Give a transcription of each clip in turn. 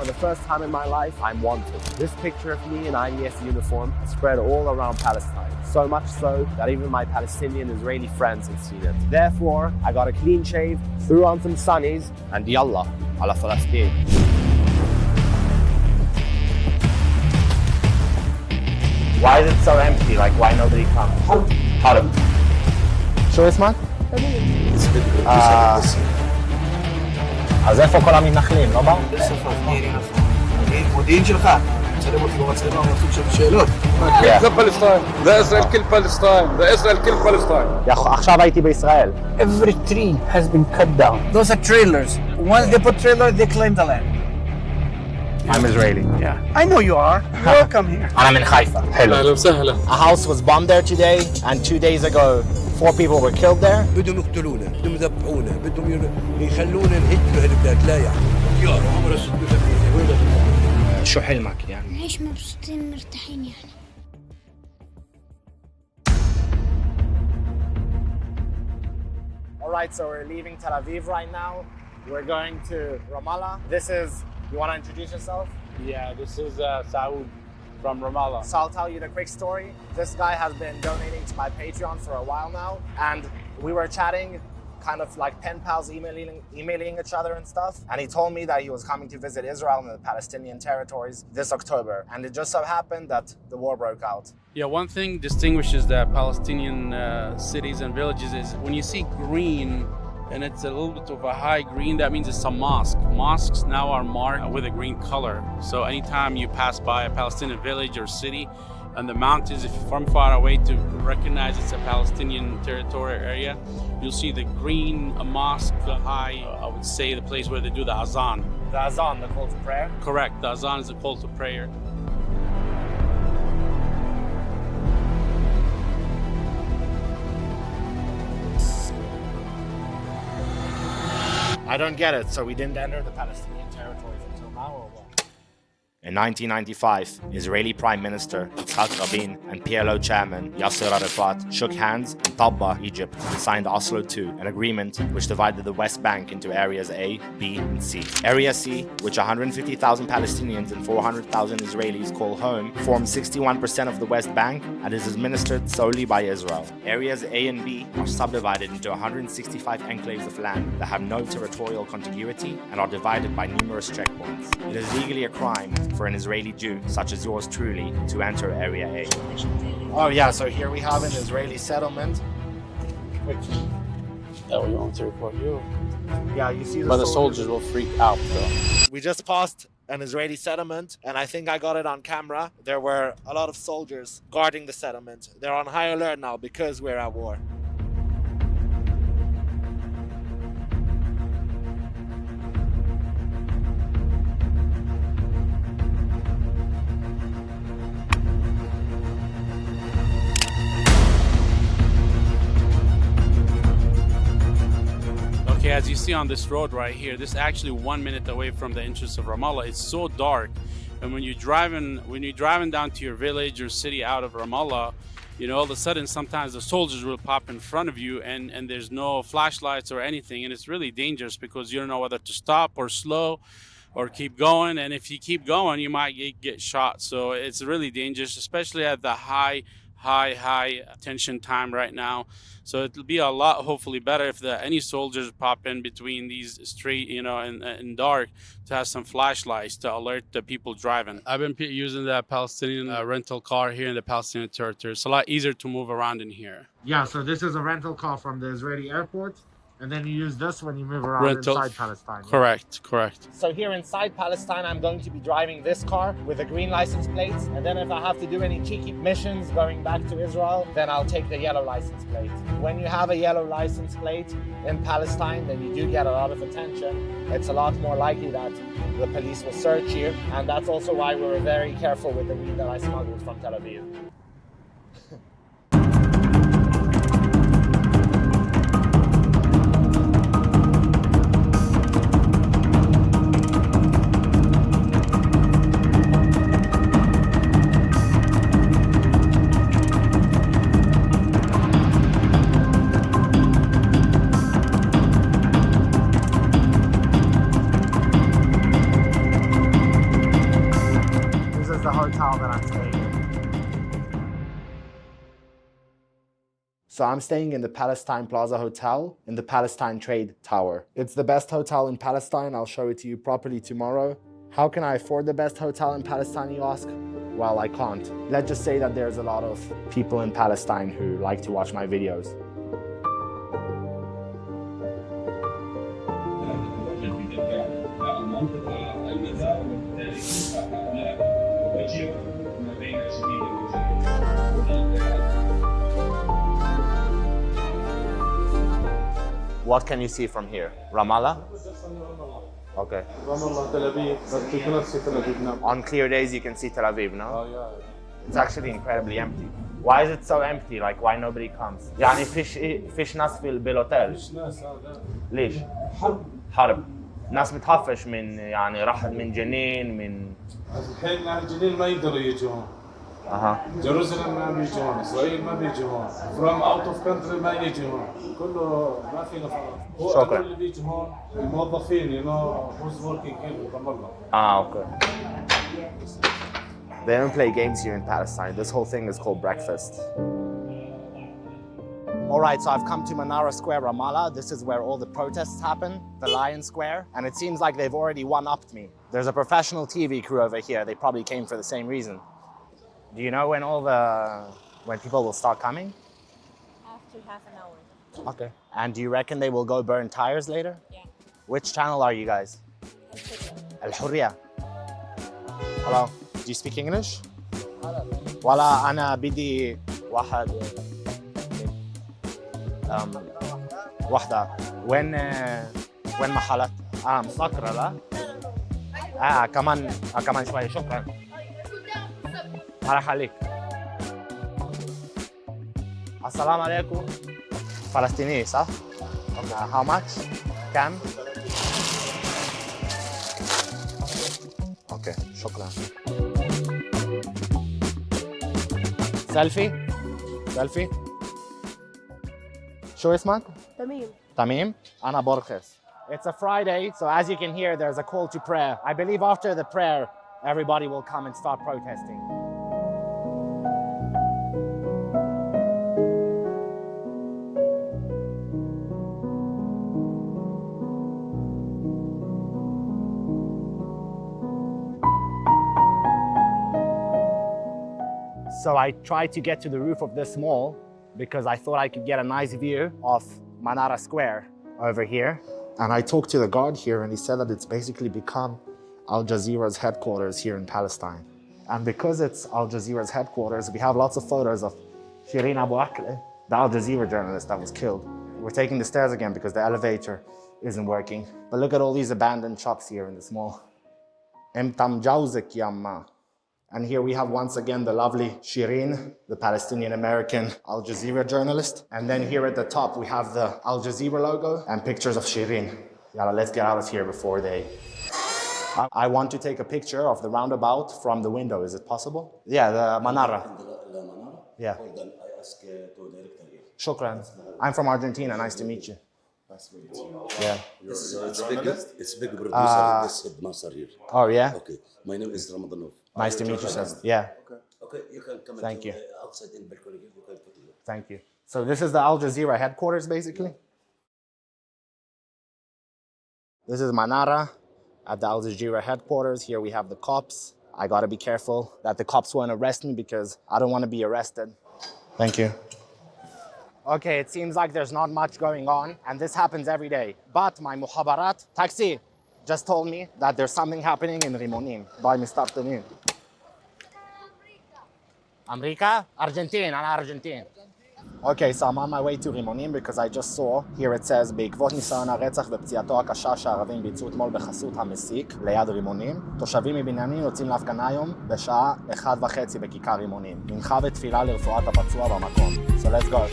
For the first time in my life, I'm wanted. This picture of me in IDF uniform spread all around Palestine. So much so that even my Palestinian Israeli friends have seen it. Therefore, I got a clean shave, threw on some sunnies, and yallah, ala Palestine. Why is it so empty? Like, why nobody comes? Harem. شو اسمك? אז איפה כל המתנחלים? לא באו? מודיעין שלך. מצלם אותי במצלמה ומתחיל שם שאלות. זה פלסטין. זה ישראל כל פלסטין. זה ישראל כל פלסטין. עכשיו הייתי בישראל. Every tree has been cut down. Those are trailers. Once they put trailers, they claim the land. I'm Israeli. Yeah. I know you are. Welcome here. I'm in Haifa. Hello. أهلا وسهلا. A house was bombed there today, and 2 days ago, 4 people were killed there. بدهم يقتلونا، بدهم يذبحونا، بدهم يخلونا نهجر هالبلاد. لا يا عمر شو حلمك يعني؟ نعيش مبسوطين مرتاحين يعني. All right, so we're leaving Tel Aviv right now. We're going to Ramallah. This is, you want to introduce yourself? Yeah, this is Saud from Ramallah. So I'll tell you the quick story. This guy has been donating to my Patreon for a while now, and we were chatting, kind of like pen pals, emailing each other and stuff. And he told me that he was coming to visit Israel and the Palestinian territories this October. And it just so happened that the war broke out. Yeah, one thing distinguishes the Palestinian cities and villages is when you see green and it's a little bit of a high green, that means it's a mosque. Mosques now are marked with a green color. So anytime you pass by a Palestinian village or city and the mountains, if from far away to recognize it's a Palestinian territory area, you'll see the green mosque, the high, I would say the place where they do the azan. The Azan, the call to prayer? Correct, the azan is a call to prayer. I don't get it. So we didn't enter the Palestinian territories until now, or what? In 1995, Israeli Prime Minister Yitzhak Rabin and PLO Chairman Yasser Arafat shook hands in Tabba, Egypt, and signed Oslo II, an agreement which divided the West Bank into areas A, B, and C. Area C, which 150,000 Palestinians and 400,000 Israelis call home, forms 61% of the West Bank and is administered solely by Israel. Areas A and B are subdivided into 165 enclaves of land that have no territorial contiguity and are divided by numerous checkpoints. It is legally a crime for an Israeli Jew, such as yours truly, to enter Area A. Oh yeah, so here we have an Israeli settlement. Which, That we want to record you. yeah, you see But the soldiers will freak out though. We just passed an Israeli settlement, and I think I got it on camera. There were a lot of soldiers guarding the settlement. They're on high alert now because we're at war. Okay, as you see on this road right here, this is actually 1 minute away from the entrance of Ramallah. It's so dark, and when you're driving down to your village or city out of Ramallah, you know, all of a sudden sometimes the soldiers will pop in front of you, and there's no flashlights or anything, and it's really dangerous because you don't know whether to stop or slow or keep going, and if you keep going, you might get shot. So it's really dangerous, especially at the high tension time right now. So it'll be a lot hopefully better if any soldiers pop in between these street, you know, in dark, to have some flashlights to alert the people driving. I've been using the Palestinian rental car here in the Palestinian territory. It's a lot easier to move around in here. Yeah, so this is a rental car from the Israeli airport, and then you use this when you move around inside Palestine. Correct. So here inside Palestine, I'm going to be driving this car with a green license plate, and then if I have to do any cheeky missions going back to Israel, then I'll take the yellow license plate. When you have a yellow license plate in Palestine, then you do get a lot of attention. It's a lot more likely that the police will search you, and that's also why we were very careful with the weed that I smuggled from Tel Aviv. So I'm staying in the Palestine Plaza Hotel in the Palestine Trade Tower. It's the best hotel in Palestine. I'll show it to you properly tomorrow. How can I afford the best hotel in Palestine, you ask? Well, I can't. Let's just say that there's a lot of people in Palestine who like to watch my videos. What can you see from here? Ramallah? Okay. Ramallah, Tel Aviv, but you cannot see Tel Aviv now. On clear days you can see Tel Aviv, no? Oh yeah. It's actually incredibly empty. Why is it so empty? Like, why nobody comes? يعني فيش ناس بالأوتيل. مش ناس هذا. ليش؟ حرب. حرب. ناس بتخفش من يعني راحت من جنين من الحين يعني جنين ما يقدروا يجوا هون. جيروزالم ما بيجوا هون، إسرائيل ما بيجوا هون. From out of country ما يجوا هون. كله ما فينا فرق. شكرا. اللي بيجوا هون الموظفين you know who's working here from Allah. Okay. They don't play games here in Palestine. This whole thing is called breakfast. All right, so I've come to Manara Square, Ramallah. This is where all the protests happen, the Lion Square. And it seems like they've already one-upped me. There's a professional TV crew over here. They probably came for the same reason. Do you know when people will start coming? After half an hour. Okay. And do you reckon they will go burn tires later? Yeah. Which channel are you guys? Al Hurriya. Hello. Do you speak English? ولا أنا بدي واحد واحدة وين محلك؟ مسكرة لا؟ كمان شوي شكرا. الله يخليك. السلام عليكم. فلسطيني صح؟ How much? كم؟ اوكي شكرا. سيلفي شو اسمك؟ تميم. أنا برخص. It's a Friday, so as you can hear, there's a call to prayer. I believe after the prayer, everybody will come and start protesting. So I tried to get to the roof of this mall because I thought I could get a nice view of Manara Square over here. And I talked to the guard here and he said that it's basically become Al Jazeera's headquarters here in Palestine. And because it's Al Jazeera's headquarters, we have lots of photos of Shireen Abu Akleh, the Al Jazeera journalist that was killed. We're taking the stairs again because the elevator isn't working. But look at all these abandoned shops here in this mall. Emtam Jawzik Yamma. And here we have once again the lovely Shireen, the Palestinian-American Al Jazeera journalist. And then here at the top, we have the Al Jazeera logo and pictures of Shireen. Yalla, let's get out of here before they... I want to take a picture of the roundabout from the window. Is it possible? Yeah, the Manara. Yeah. I ask to director here. Shukran. I'm from Argentina. Nice to meet you. Yeah. It's big producer. This Head Nasser here. Oh, yeah? Okay. My name is Ramadanov. Nice to meet you, sir. Yeah. Okay, you can come Thank you. Outside in balcony. You can put it. Thank you. So this is the Al Jazeera headquarters, basically. This is Manara at the Al Jazeera headquarters. Here we have the cops. I gotta be careful that the cops won't arrest me because I don't want to be arrested. Thank you. Okay, it seems like there's not much going on, and this happens every day. But my muhabarat taxi just told me that there's something happening in Rimonim by Mr. Afternoon. America? Argentina, I'm Argentine. Okay, so I'm on my way to Rimonim because I just saw, here it says, בעקבות ניסיון הרצח ופציעתו הקשה שהערבים ביצעו אתמול בחסות המסיק ליד רימונים, תושבים מבניינים יוצאים להפגנה היום בשעה 1:30 בכיכר רימונים. מנחה ותפילה לרפואת הפצוע במקום. So let's go.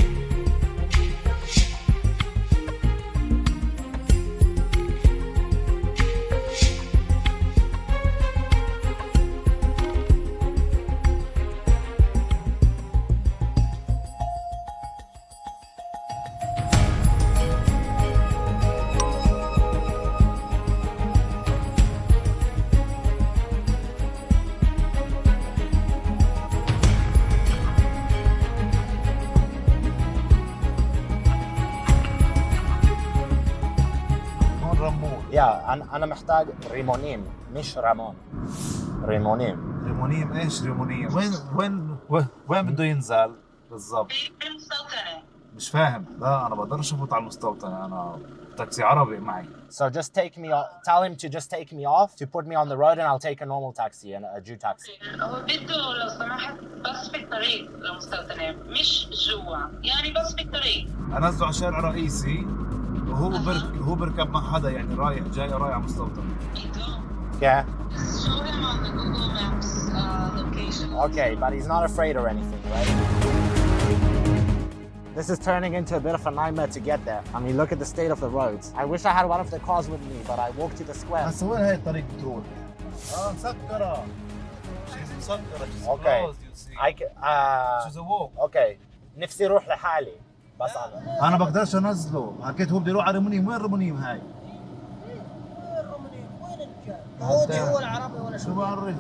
يا أنا محتاج ريمونيم مش رامون. ريمونيم. ريمونيم ايش ريمونيم؟ وين بده ينزل بالضبط؟ بالمستوطنة. مش فاهم. لا انا بقدرش افوت على المستوطنة، انا تاكسي عربي معي. So just take me off. Tell him to just take me off, to put me on the road, and I'll take a normal taxi and a Jew taxi. هو بده لو سمحت بس في الطريق للمستوطنة مش جوا، يعني بس في الطريق. انزله على شارع رئيسي وهو بركب مع حدا يعني رايح جاي رايح على المستوطنة. Yeah. Show him on the Google Maps location. Okay, but he's not afraid or anything, right? This is turning into a bit of a nightmare to get there. I mean, look at the state of the roads. I wish I had one of the cars with me, but I walked to the square. بس وين هاي الطريق بتروح؟ مسكرة. She's مسكرة. She's Okay. closed, you see. She's a walk. Okay. نفسي اروح لحالي. بس أنا بقدرش أنزله، حكيت هو بده يروح على ريمونيم، وين ريمونيم هاي؟ يهودي ولا عربي ولا شو بعرف؟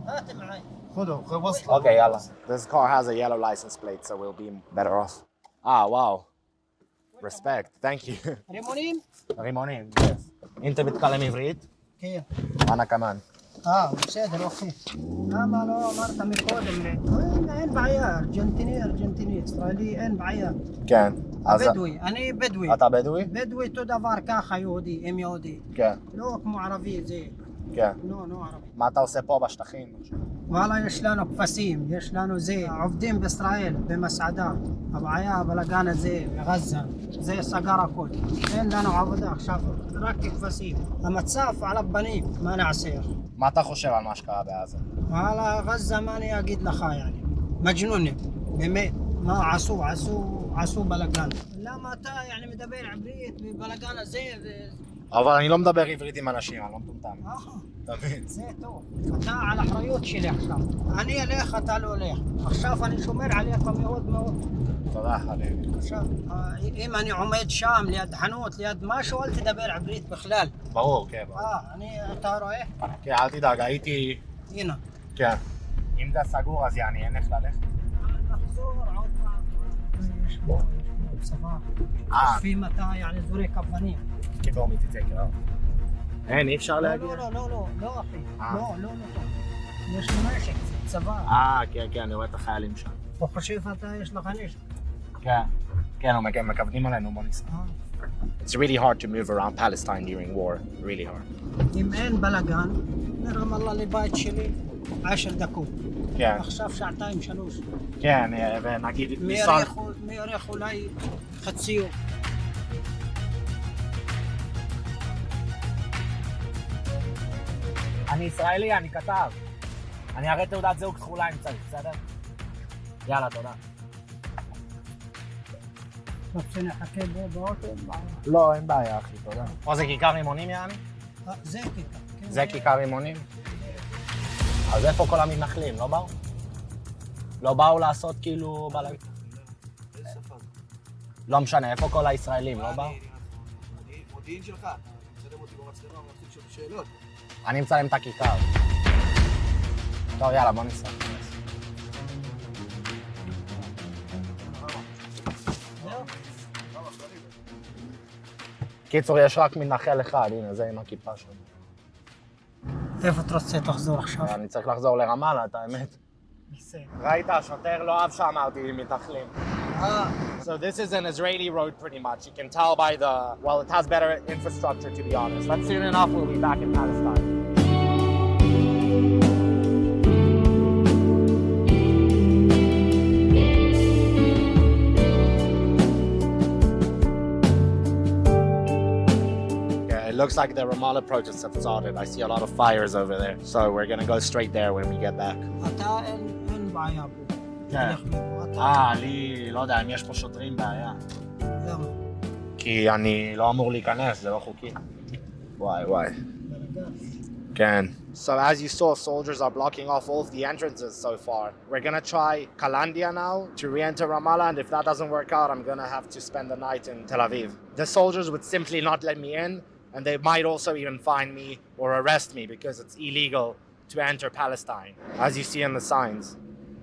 هات معي. خده وصله. Okay, يلا. This car has a yellow license plate, so we'll be better off. Ah, wow. Respect. Thank you. ريمونيم؟ ريمونيم. Yes. أنت بتتكلم عبريت؟ كيف؟ أنا كمان. בסדר, אוקיי. למה לא אמרת מקודם? אין בעיה, ארגנטיני, ישראלי, אין בעיה. כן. בדואי, אני בדואי. אתה בדואי? בדואי אותו דבר ככה, יהודי, אם יהודי. כן. לא כמו ערבי, זה... כן. לא ערבי. מה אתה עושה פה בשטחים? וואלה, יש לנו כבשים, יש לנו זה, עובדים בישראל, במסעדה. הבעיה, הבלגן הזה, בעזה, זה סגר הכל. אין לנו עבודה עכשיו, רק כבשים. המצב על הבנים, מה נעשה? מה אתה חושב על מה שקרה בעזה? וואלה, עזה, מה אני אגיד לך, יעני? מג'נונים, באמת. מה עשו בלגן. למה אתה, יעני, מדבר עברית בבלגן הזה? אבל אני לא מדבר עברית עם אנשים, אני לא מטומטם. תבין. זה טוב. אתה על אחריות שלי עכשיו. אני אלך, אתה לא הולך. עכשיו אני שומר עליך מאוד מאוד. תודה, חביבי. עכשיו, אם אני עומד שם, ליד חנות, ליד משהו, אל תדבר עברית בכלל. ברור, כן. אתה רואה? כן, אל תדאג, הייתי... הנה. כן. אם זה סגור, אז יעני, אין איך ללכת. נחזור עוד פעם. יש בו צבא. חושבים אתה, יעני, זורק אבנים. כיבור מתתקר. אין, אי אפשר להגיע? לא, אחי. לא. יש לי נשק, זה צבא. כן, אני רואה את החיילים שם. הוא חושב אתה, יש לך נשק. כן, מכוונים עלינו, בוא ניסע. It's really hard to move around Palestine during war, really hard. אם אין בלגן, מרמאללה לבית שלי 10 דקות. כן. עכשיו 2-3. כן, ונגיד... מירך אולי חצי יום. אני ישראלי, אני כתב. אני אראה תעודת זהות כחולה אם צריך, בסדר? יאללה, תודה. טוב שנחכה באוטו? לא, אין בעיה, אחי, תודה. פה זה כיכר רימונים, יעני? זה כיכר. זה כיכר רימונים? אז איפה כל המתנחלים? לא באו? לא באו לעשות כאילו... לא משנה, איפה כל הישראלים? לא באו? מודיעין שלך, מצלם אותי במצלמה ומתחיל לשאול שאלות. אני מצלם את הכיכר. טוב, יאללה, בוא ניסע. קיצור, יש רק מתנחל אחד, הנה, זה עם הכיפה שלו. איפה אתה רוצה תחזור עכשיו? אני צריך לחזור לרמאללה, את האמת. ראית, השוטר לא אהב שאמרתי מתנחלים. So this is an Israeli road pretty much. You can tell by the... Well, it has better infrastructure, to be honest. But soon enough, we'll be back in Palestine. It looks like the Ramallah protests have started. I see a lot of fires over there. So we're gonna go straight there when we get back. אתה אין בעיה פה. כן. לי, לא יודע, אם יש פה שוטרים בעיה. למה? כי אני לא אמור להיכנס, זה לא חוקי. וואי. כן. So as you saw, soldiers are blocking off all of the entrances so far. We're gonna try Kalandia now to re-enter Ramallah, and if that doesn't work out, I'm gonna have to spend the night in Tel Aviv. The soldiers would simply not let me in, and they might also even fine me or arrest me because it's illegal to enter Palestine, as you see in the signs.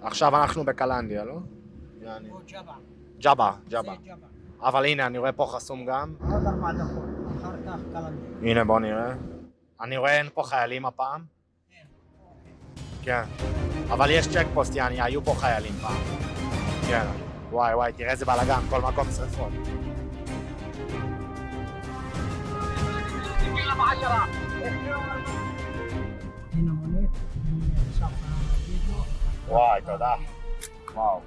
עכשיו אנחנו בקלנדיה, לא? או ג'בא. ג'בא. זה ג'בא. אבל הנה, אני רואה פה חסום גם. עוד 4 דקות, אחר כך קלנדיה. הנה, בוא נראה. אני רואה אין פה חיילים הפעם. כן. אבל יש צ'ק פוסט, יעני, היו פה חיילים פעם. כן. וואי, תראה איזה בלגן, כל מקום שרפות. هنا مونيت شاف فيديو וואי, תודה. וואו.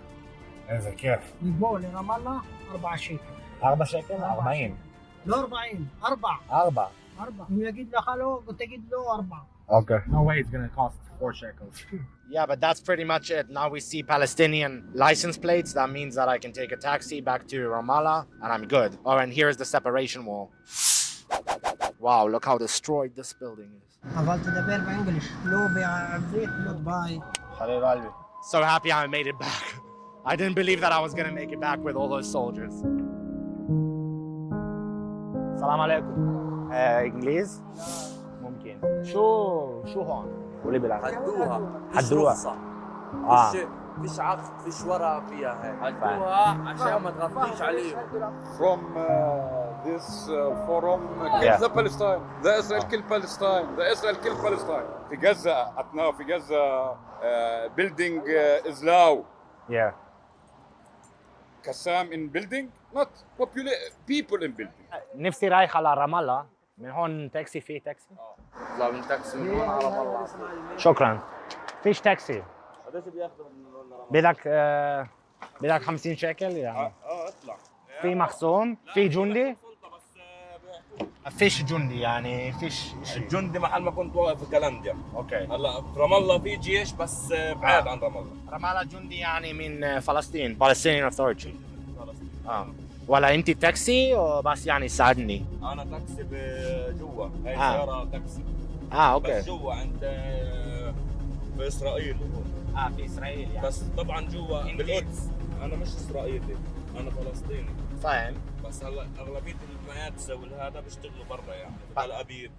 איזה כיף. مقبول لرام الله 4 شيكل 4 שקל? 40. לא 40, 4. 4. 4. אם יגיד לך לא, תגיד לו 4. Okay. No way it's gonna cost 4 shekels. Yeah, but that's pretty much it. Now we see Palestinian license plates. That means that I can take a taxi back to Ramallah and I'm good. Oh, and here's the separation wall. Wow, look how destroyed this building is. אבל תדבר באנגליש, לא בעברית, לא ביי. So happy I made it back. I didn't believe that I was gonna make it back with all those soldiers. Salam alaikum. English? ممكن. شو هون؟ قولي بالعربي. حدوها. فيش عقد، فيش ورقة فيها هيك. حدوها عشان ما تغطيش عليهم. From this forum, kill the Palestine. The Israel kill Palestine. The Israel kill Palestine. في غزة, at now في غزة, building is low. Yeah. Qassam in building, not people in building. نفسي رايح على رام الله. من هون تاكسي فيه تاكسي؟ اطلع من تاكسي من هون على برا. شكرا. فيش تاكسي. قديش بياخذوا من بدك 50 شيكل يعني. اطلع. في مخصوم، في جندي. فيش جندي يعني فيش الجندي محل ما كنت واقف في كلنديا. اوكي. هلا في رام الله في جيش بس بعيد عن رام الله. رام الله جندي يعني من فلسطين، Palestinian Authority. ولا انت تاكسي وبس يعني ساعدني؟ انا تاكسي بجوا، هاي سيارة تاكسي. اوكي. بس جوا عند باسرائيل. في اسرائيل يعني. بس طبعا جوا بالقدس. انا مش اسرائيلي، انا فلسطيني. فاهم. بس هلا اغلبيه المقادسه والهذا بيشتغلوا برا يعني تل ابيب.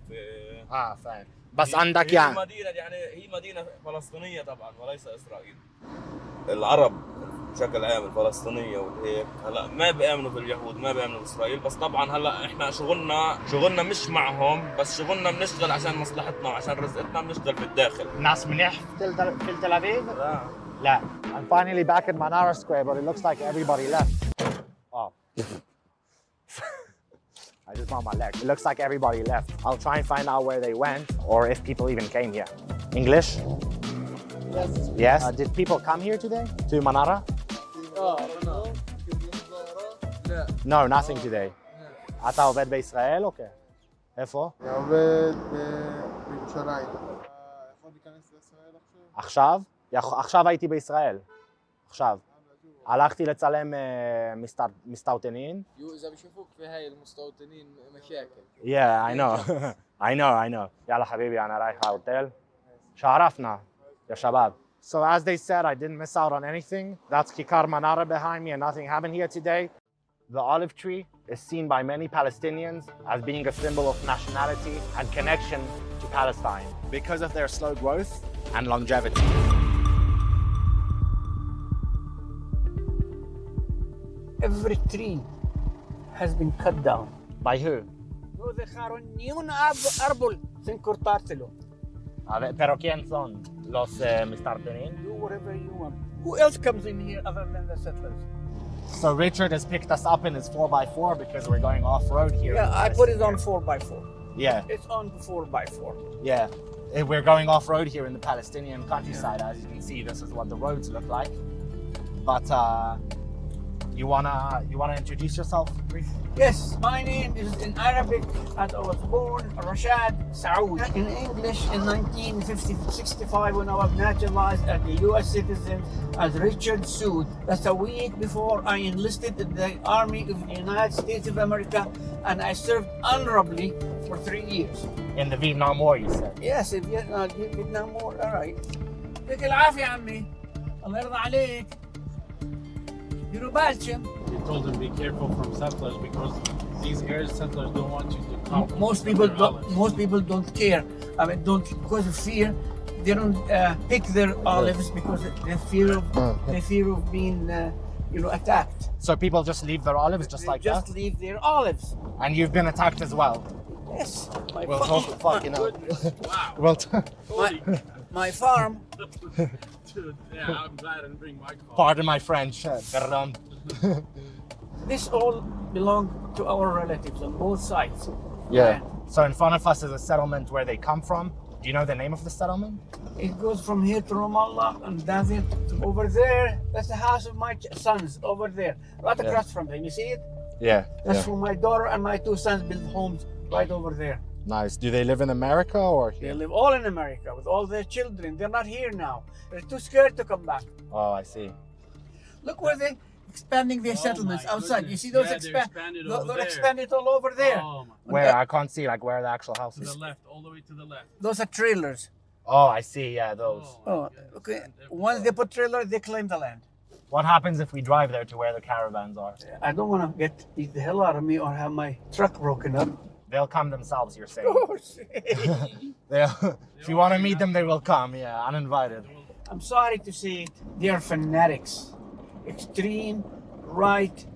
فاهم. بس عندك يعني مدينه يعني هي مدينه فلسطينيه طبعا وليس اسرائيل. العرب بشكل عام الفلسطينيه والهيك هلا ما بيامنوا باليهود، ما بيامنوا باسرائيل، بس طبعا هلا احنا شغلنا مش معهم، بس شغلنا بنشتغل عشان مصلحتنا وعشان رزقتنا، بنشتغل في الداخل. ناس منيح في تل ابيب؟ لا. I'm finally back at Manara Square, but it looks like everybody left. Oh. I just found my leg. It looks like everybody left. I'll try and find out where they went or if people even came here. English? Yes. Did people come here today to Manara? No, nothing today. אתה עובד בישראל? אוקיי. איפה? אני עובד בירושלים. יכול להיכנס לישראל עכשיו? עכשיו הייתי בישראל. עכשיו. הלכתי לצלם מסתוטנים. إذا بيشوفوك في هاي المستوطنين مشاكل. Yeah, I know. I know. يلا حبيبي أنا رايح هوتيل. شرفنا يا شباب. So as they said, I didn't miss out on anything. That's Kikar Manara behind me and nothing happened here today. The olive tree is seen by many Palestinians as being a symbol of nationality and connection to Palestine because of their slow growth and longevity. Every tree has been cut down. By who? No dejaron ni un árbol sin cortárselo. Pero quién son los mistartenin? Do whatever you want. Who else comes in here other than the settlers? So Richard has picked us up in his 4x4 because we're going off-road here. Yeah, I put it on 4x4. Yeah. It's on 4x4. Yeah. We're going off-road here in the Palestinian countryside. As you can see, this is what the roads look like. But you wanna introduce yourself briefly? Yes, my name is in Arabic and I was born Rashad Saoud. In English in 1965 when I was naturalized as a US citizen as Richard Saoud. That's a week before I enlisted in the Army of the United States of America and I served honorably for 3 years. In the Vietnam War, you said? Yes, in Vietnam War, all right. يعطيك العافية عمي. الله يرضى عليك. He told them be careful from settlers because these Arab settlers don't want you to come. Most people don't care. I mean, because of fear. They don't pick their olives because they fear of being attacked. So people just leave their olives just like Just that? leave their olives. And you've been attacked as well? Yes. Fucking hell. Wow. Well, my farm. Dude, yeah, I'm glad I didn't bring my car. pardon my French. Pardon. This all belong to our relatives on both sides. Yeah. So in front of us is a settlement where they come from. Do you know the name of the settlement? It goes from here to Ramallah and does it over there. That's the house of my sons over there, right across from them. You see it? Yeah. That's where my daughter and my two sons build homes right over there. Nice. Do they live in America or They here? live all in America with all their children. They're not here now. They're too scared to come back. Oh, I see. Look where they're expanding their settlements outside. You see those expanded over they're there. expanded all over there. Oh, my. Where? I can't see, like, where are the actual To houses? the left, all the way to the left. Those are trailers. Oh, I see. Yeah, those. Oh, okay. Once they put trailer, they claim the land. What happens if we drive there to where the caravans are? I don't want to beat the hell out of me or have my truck broken up. They'll come themselves, you're saying? Of course. If you want to meet them, they will come. Yeah, uninvited. I'm sorry to say it. They are fanatics. Extreme right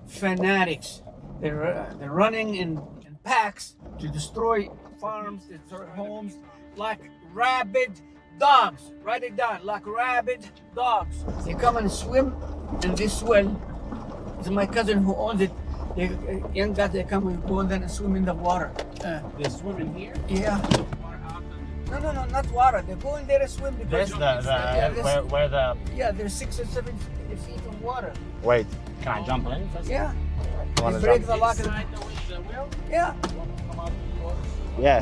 fanatics. They're running in packs to destroy farms, destroy homes, like rabid dogs. Write it down, like rabid dogs. They come and swim and they swell. It's my cousin who owns it. They, young guys, they come and go in there and swim in the water. They swim in here? Yeah. No, not water. They go in there and swim because Where the... yeah, there's 6 or 7 feet of water. Wait, can I jump in? Yeah. You wanna They break jump? the lock of the... wheel? Yeah. Yeah.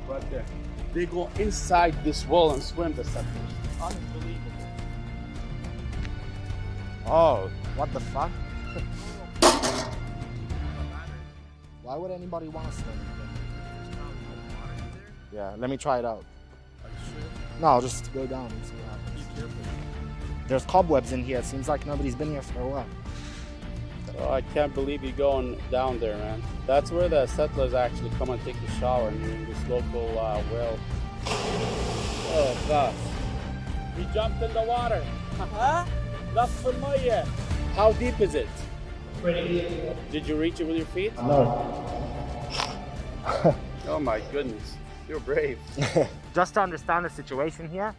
Right there. They go inside this wall and swim the settlers. Unbelievable. Oh, what the fuck? Why would anybody want to swim? Yeah, let me try it out. No, I'll just go down and see what happens. There's cobwebs in here. It seems like nobody's been here for a while. Oh, I can't believe you're going down there, man. That's where the settlers actually come and take a shower in this local well. Oh, gosh. We jumped in the water. Huh? How deep is it? Did you reach it with your feet? No. Oh my goodness. You're brave. Just to understand the situation here,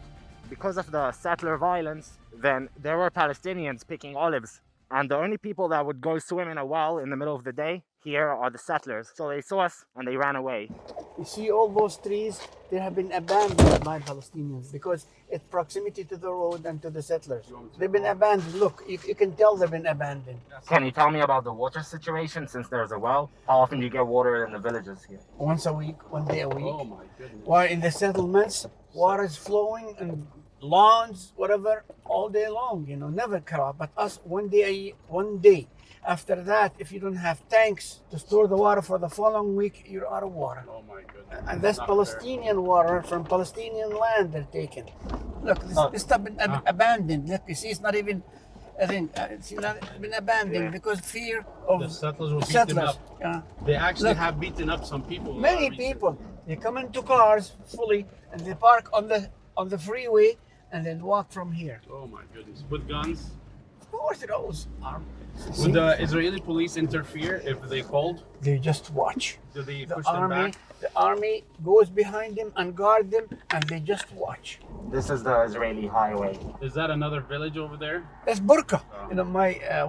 because of the settler violence, then there were Palestinians picking olives. And the only people that would go swim in a well in the middle of the day here are the settlers. So they saw us and they ran away. You see all those trees, they have been abandoned by Palestinians because it's proximity to the road and to the settlers. They've been abandoned. Look, you can tell they've been abandoned. Can you tell me about the water situation since there's a well? How often do you get water in the villages here? Once a week, 1 day a week. Oh my goodness. While in the settlements, water is flowing and lawns, whatever, all day long, never cut off. But us, 1 day. After that, if you don't have tanks to store the water for the following week, you're out of water. Oh my goodness. And that's Palestinian water from Palestinian land they're taking. Look, this stuff been abandoned. Look, you see, it's not even, it's not been abandoned because fear of The settlers were beaten settlers. up. Yeah. They actually Look. have beaten up some people. Many people, they come into cars fully and they park on the freeway and then walk from here. Oh my goodness. With guns? Of course, they're always armed. Would the Israeli police interfere if they called? They just watch. Do they The push them back? army goes behind them and guard them, and they just watch. This is the Israeli highway. Is that another village over there? That's Burqa.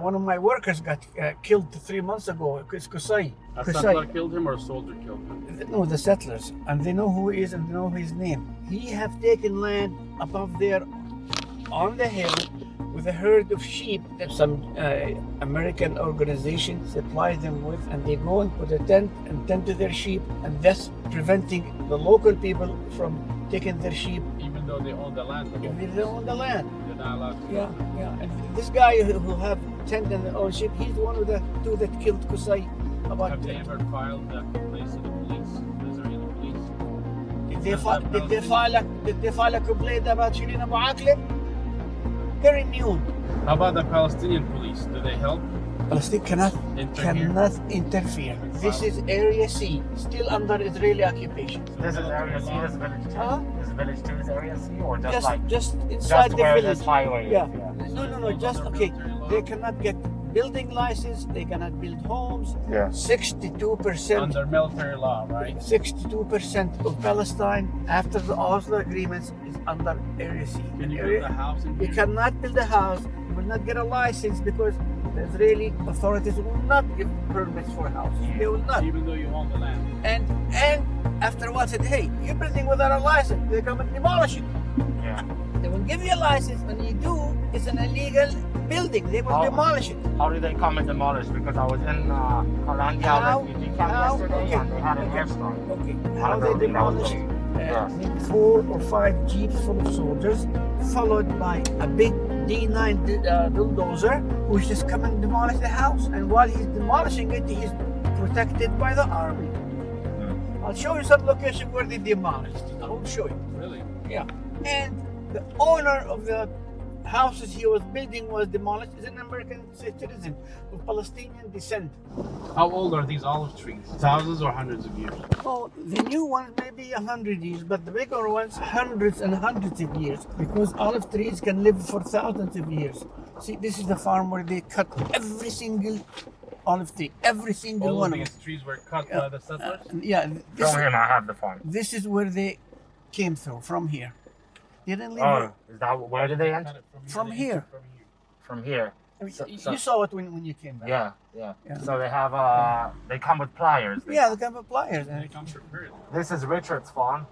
One of my workers got killed 3 months ago. It's Qusay. A settler killed him or a soldier killed him? No, the settlers, and they know who he is and they know his name. He have taken land above there on the hill with a herd of sheep that some American organization supplies them with, and they go and put a tent and tend to their sheep, and thus preventing the local people from taking their sheep. Even though they own the land? If they own the land. They're not allowed to. Yeah. And this guy who have tent and own sheep, he's the one of the two that killed Qusay. Have they ever filed that complaint to the police, the Israeli police? Did they file a complaint about Shirin Abu Akleh? They're immune. How about the Palestinian police? Do they help? Palestine cannot interfere. This is Area C, still under Israeli occupation. This is Area C, this village 2? This village 2 is Area C, or just inside the where village? This highway yeah. is? No, just, okay. They cannot get building license, they cannot build homes. Yeah. 62%. Under military law, right? 62% of Palestine, after the Oslo agreements, is under Area C. Can you build a house in You here? cannot build a house, you will not get a license because the Israeli authorities will not give permits for houses. They will not. Even though you own the land. And after a while said, hey, you're building without a license, they come and demolish it. Yeah. They will give you a license. When you do, it's an illegal building. They will demolish it. How do they come and demolish? Because I was in Hollandia refugee camp yesterday and they had an airstrike. Okay. How they demolish it? 4 or 5 jeeps full of soldiers, followed by a big D9 bulldozer, who's just come and demolish the house. And while he's demolishing it, he's protected by the army. I'll show you some location where they demolished it. I will show you. Really? Yeah. And the owner of the houses he was building was demolished is an American citizen of Palestinian descent. How old are these olive trees? Thousands or hundreds of years? Oh, the new ones maybe 100 years, but the bigger ones hundreds and hundreds of years, because olive trees can live for thousands of years. See, this is the farm where they cut every single olive tree, every single All one of of these them. trees were cut by the settlers? Yeah, this, Show him, I have the farm. this is where they came through, from here. They didn't leave Oh, is that where did they enter? from here. From here. I mean, you saw it when you came back. Yeah. So they have they come with pliers. Yeah, they come with pliers. This is Richard's farm,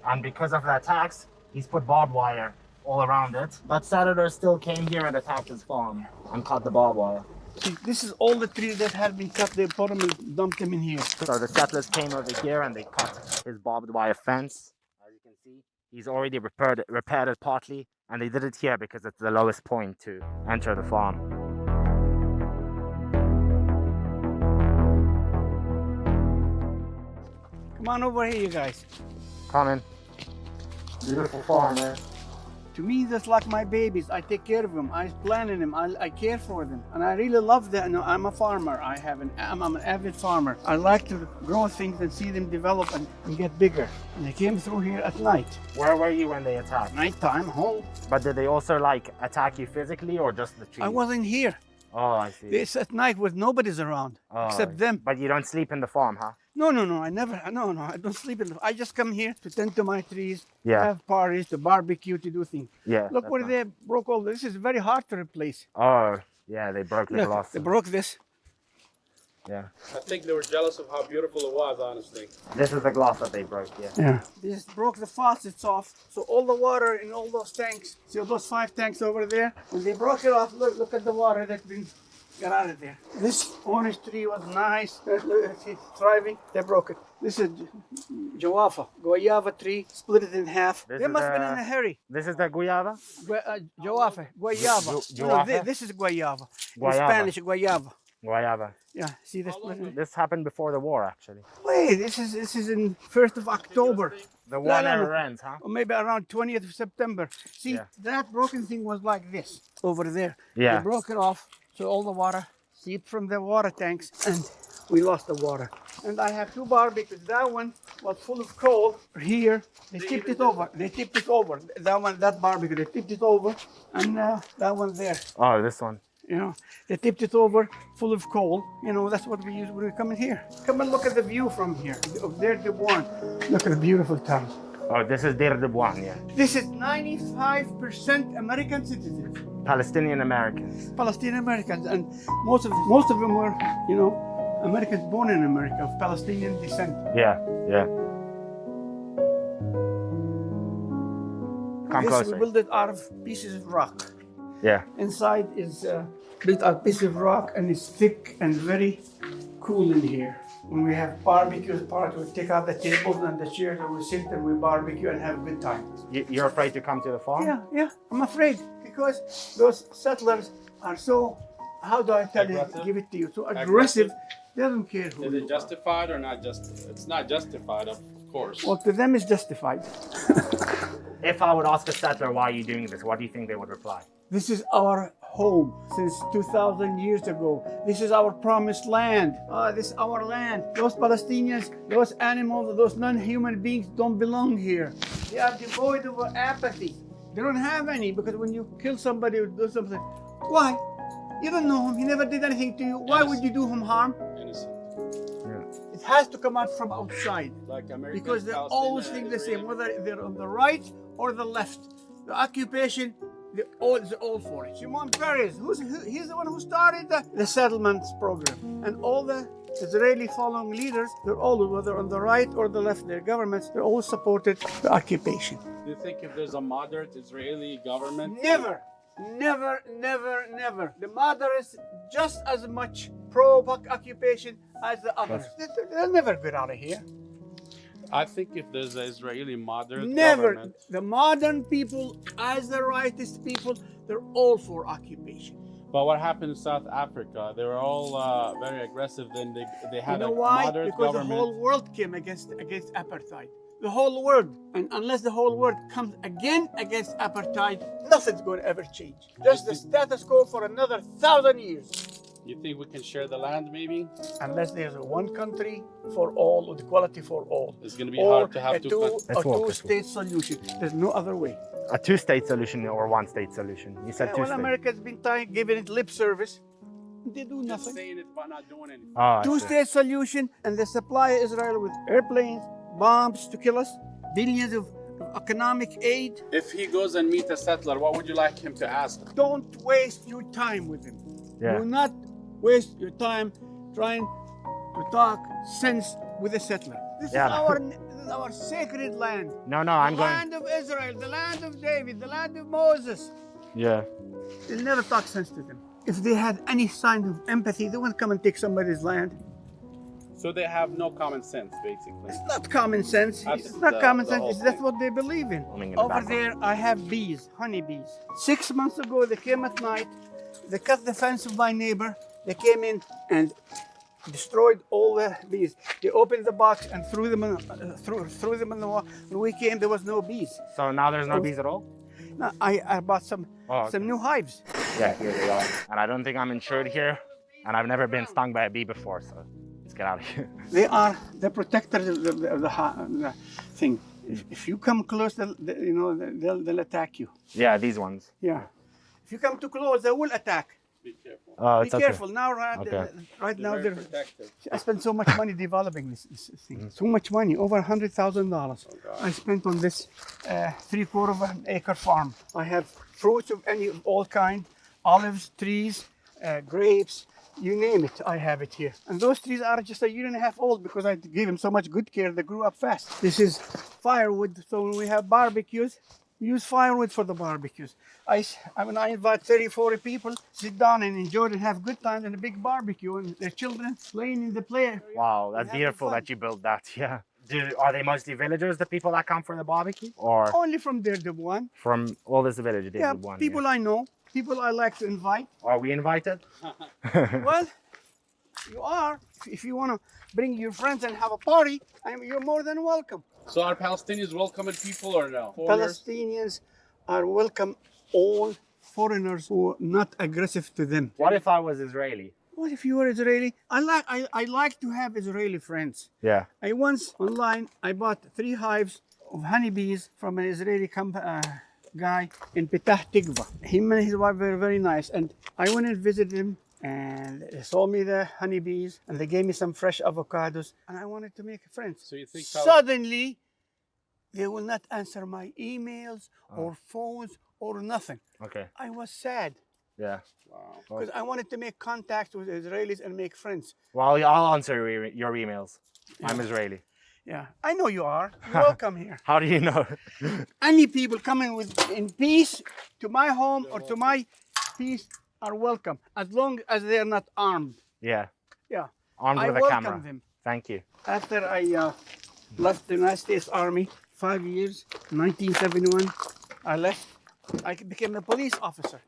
and because of the attacks, he's put barbed wire all around it. But settlers still came here and attacked his farm and cut the barbed wire. See, this is all the trees that had been cut. They put them and dumped them in here. So the settlers came over here and they cut his barbed wire fence. As you can see, he's already repaired it partly, and they did it here because it's the lowest point to enter the farm. Come on over here, you guys. Coming. Beautiful farm, man. To me, that's like my babies. I take care of them. I plan in them. I care for them, and I really love them. No, I'm a farmer. I'm an avid farmer. I like to grow things and see them develop and get bigger. And they came through here at night. Where were you when they attacked? Nighttime, home. But did they also like attack you physically or just the trees? I wasn't here. Oh, I see. It's at night with nobody's around except them. But you don't sleep in the farm, huh? No, I never. No, I don't sleep in. I just come here to tend to my trees, Yeah. have parties, to barbecue, to do things. Yeah. Look where they broke all this. Is very hard to replace. Oh, yeah, they broke the Look, glass. they broke this. Yeah. I think they were jealous of how beautiful it was, honestly. This is the glass that they broke, yeah. Yeah. They just broke the faucets off, so all the water in all those tanks. See those 5 tanks over there? When they broke it off, look at the water that's been got out of there. This orange tree was nice, it's thriving. They broke it. This is Jawava, guayava tree, split it in half. They must have been in a hurry. This is the guayava? Jawava, guayava. No, this is guayava. In Spanish, guayava. Guayava. Yeah, see this? This happened before the war, actually. Wait, this is in 1st of October. The war never ends, huh? Or maybe around 20th of September. See, that broken thing was like this, over there. Yeah. They broke it off, so all the water seeped from the water tanks, and we lost the water. And I have 2 barbecues. That one was full of coal. Here, they tipped it over. That barbecue, they tipped it over, and that one there. Oh, this one. You know, they tipped it over full of coal. You know, that's what we use when we come in here. Come and look at the view from here, of Der Dubuan. Look at the beautiful town. Oh, this is Deir Dubuan, yeah. This is 95% American citizens. Palestinian Americans. Palestinian Americans, and most of them were, you know, Americans born in America, of Palestinian descent. Yeah. Come closer. We built it out of pieces of rock. Yeah. Inside is built out piece of rock, and it's thick and very cool in here. When we have barbecues, we take out the tables and the chairs, and we sit and we barbecue and have a good time. You're afraid to come to the farm? Yeah. I'm afraid because those settlers are so, how do I tell you, give it to you, so aggressive. They don't care who. Is it justified or not justified? It's not justified, of course. Well, to them it's justified. If I would ask a settler, why are you doing this? What do you think they would reply? This is our home since 2,000 years ago. This is our promised land. This is our land. Those Palestinians, those animals, those non-human beings don't belong here. They are devoid of apathy. They don't have any, because when you kill somebody or do something, why? You don't know him. He never did anything to you. Why would you do him harm? Innocent. It has to come out from outside. Like American, Because they always think the same, whether they're on the right or the left. The occupation, they're all for it. Shimon Peres, he's the one who started the settlements program. And all the Israeli following leaders, they're all, whether on the right or the left, their governments, they're all supported the occupation. Do you think if there's a moderate Israeli government? Never, never, never, never. The moderates just as much pro-occupation as the others. They'll never get out of here. I think if there's an Israeli moderate Never. government, The modern people, as the rightist people, they're all for occupation. but what happened in South Africa? They were all very aggressive. Then they had You know a why? moderate Because government. the whole world came against apartheid. The whole world. And unless the whole world comes again against apartheid, nothing's going to ever change. Just the status quo for another 1,000 years. You think we can share the land, maybe? Unless there's a one country for all, with equality for all. It's going to be hard to have a two-state solution. There's no other way. A two-state solution or one-state solution? You said Well, two-state. America's been giving it lip service. They do nothing. Saying it but not doing anything. Oh, I see. Two-state solution, and they supply Israel with airplanes, bombs to kill us, billions of economic aid. If he goes and meet a settler, what would you like him to ask? Don't waste your time with him. Yeah. Do not waste your time trying to talk sense with a settler. This is our sacred land. No, I'm the going. land of Israel, the land of David, the land of Moses. Yeah. They'll never talk sense to them. If they had any sign of empathy, they wouldn't come and take somebody's land. So they have no common sense, basically. It's not common sense. That's It's not the- common the sense. whole It's that's thing. what they believe in. Humming in the Over background. there, I have bees, honey bees. 6 months ago, they came at night. They cut the fence of my neighbor. They came in and destroyed all the bees. They opened the box and threw them in the wall. When we came, there was no bees. So now there's no bees at all? Now, I bought some new hives. Yeah, here they are. And I don't think I'm insured here. And I've never been stung by a bee before, so let's get out of here. They are the protectors of the thing. If you come close, they'll attack you. Yeah, these ones. Yeah. If you come too close, they will attack. Be careful. Oh, Be it's okay. careful now. Right now, Very protective. I spent so much money developing this thing. So much money, over $100,000. I spent on this 3/4 of an acre farm. I have fruits of all kind, olives, trees, grapes, you name it. I have it here. And those trees are just a year and a half old because I gave them so much good care. They grew up fast. This is firewood. So when we have barbecues, we use firewood for the barbecues. When I invite 30, 40 people, sit down and enjoy and have good times in a big barbecue, and their children playing in the play. Wow, that's beautiful that you built that. Yeah. Are they mostly villagers, the people that come for the barbecue? Or Only from there, the one. from all this village? Yeah, people I know, people I like to invite. Are we invited? Well, you are. If you want to bring your friends and have a party, you're more than welcome. So are Palestinians welcoming people or no? Foreigners? Palestinians are welcome all foreigners who are not aggressive to them. What if I was Israeli? What if you were Israeli? I like to have Israeli friends. Yeah. I once online I bought 3 hives of honeybees from an Israeli guy in Petah Tikva. Him and his wife were very nice, and I went and visited him, and they sold me the honeybees, and they gave me some fresh avocados, and I wanted to make friends. So you think Suddenly, they will not answer my emails or phones or nothing. Okay. I was sad. Yeah. Wow. Because I wanted to make contact with Israelis and make friends. Well, I'll answer your emails. I'm Israeli. Yeah, I know you are. You're welcome here. How do you know? Any people coming in peace to my home or to my peace are welcome, as long as they are not armed. Yeah. Yeah. Armed I with a welcome camera. them. Thank you. After I left the United States Army, 5 years, 1971, I left. I became a police officer.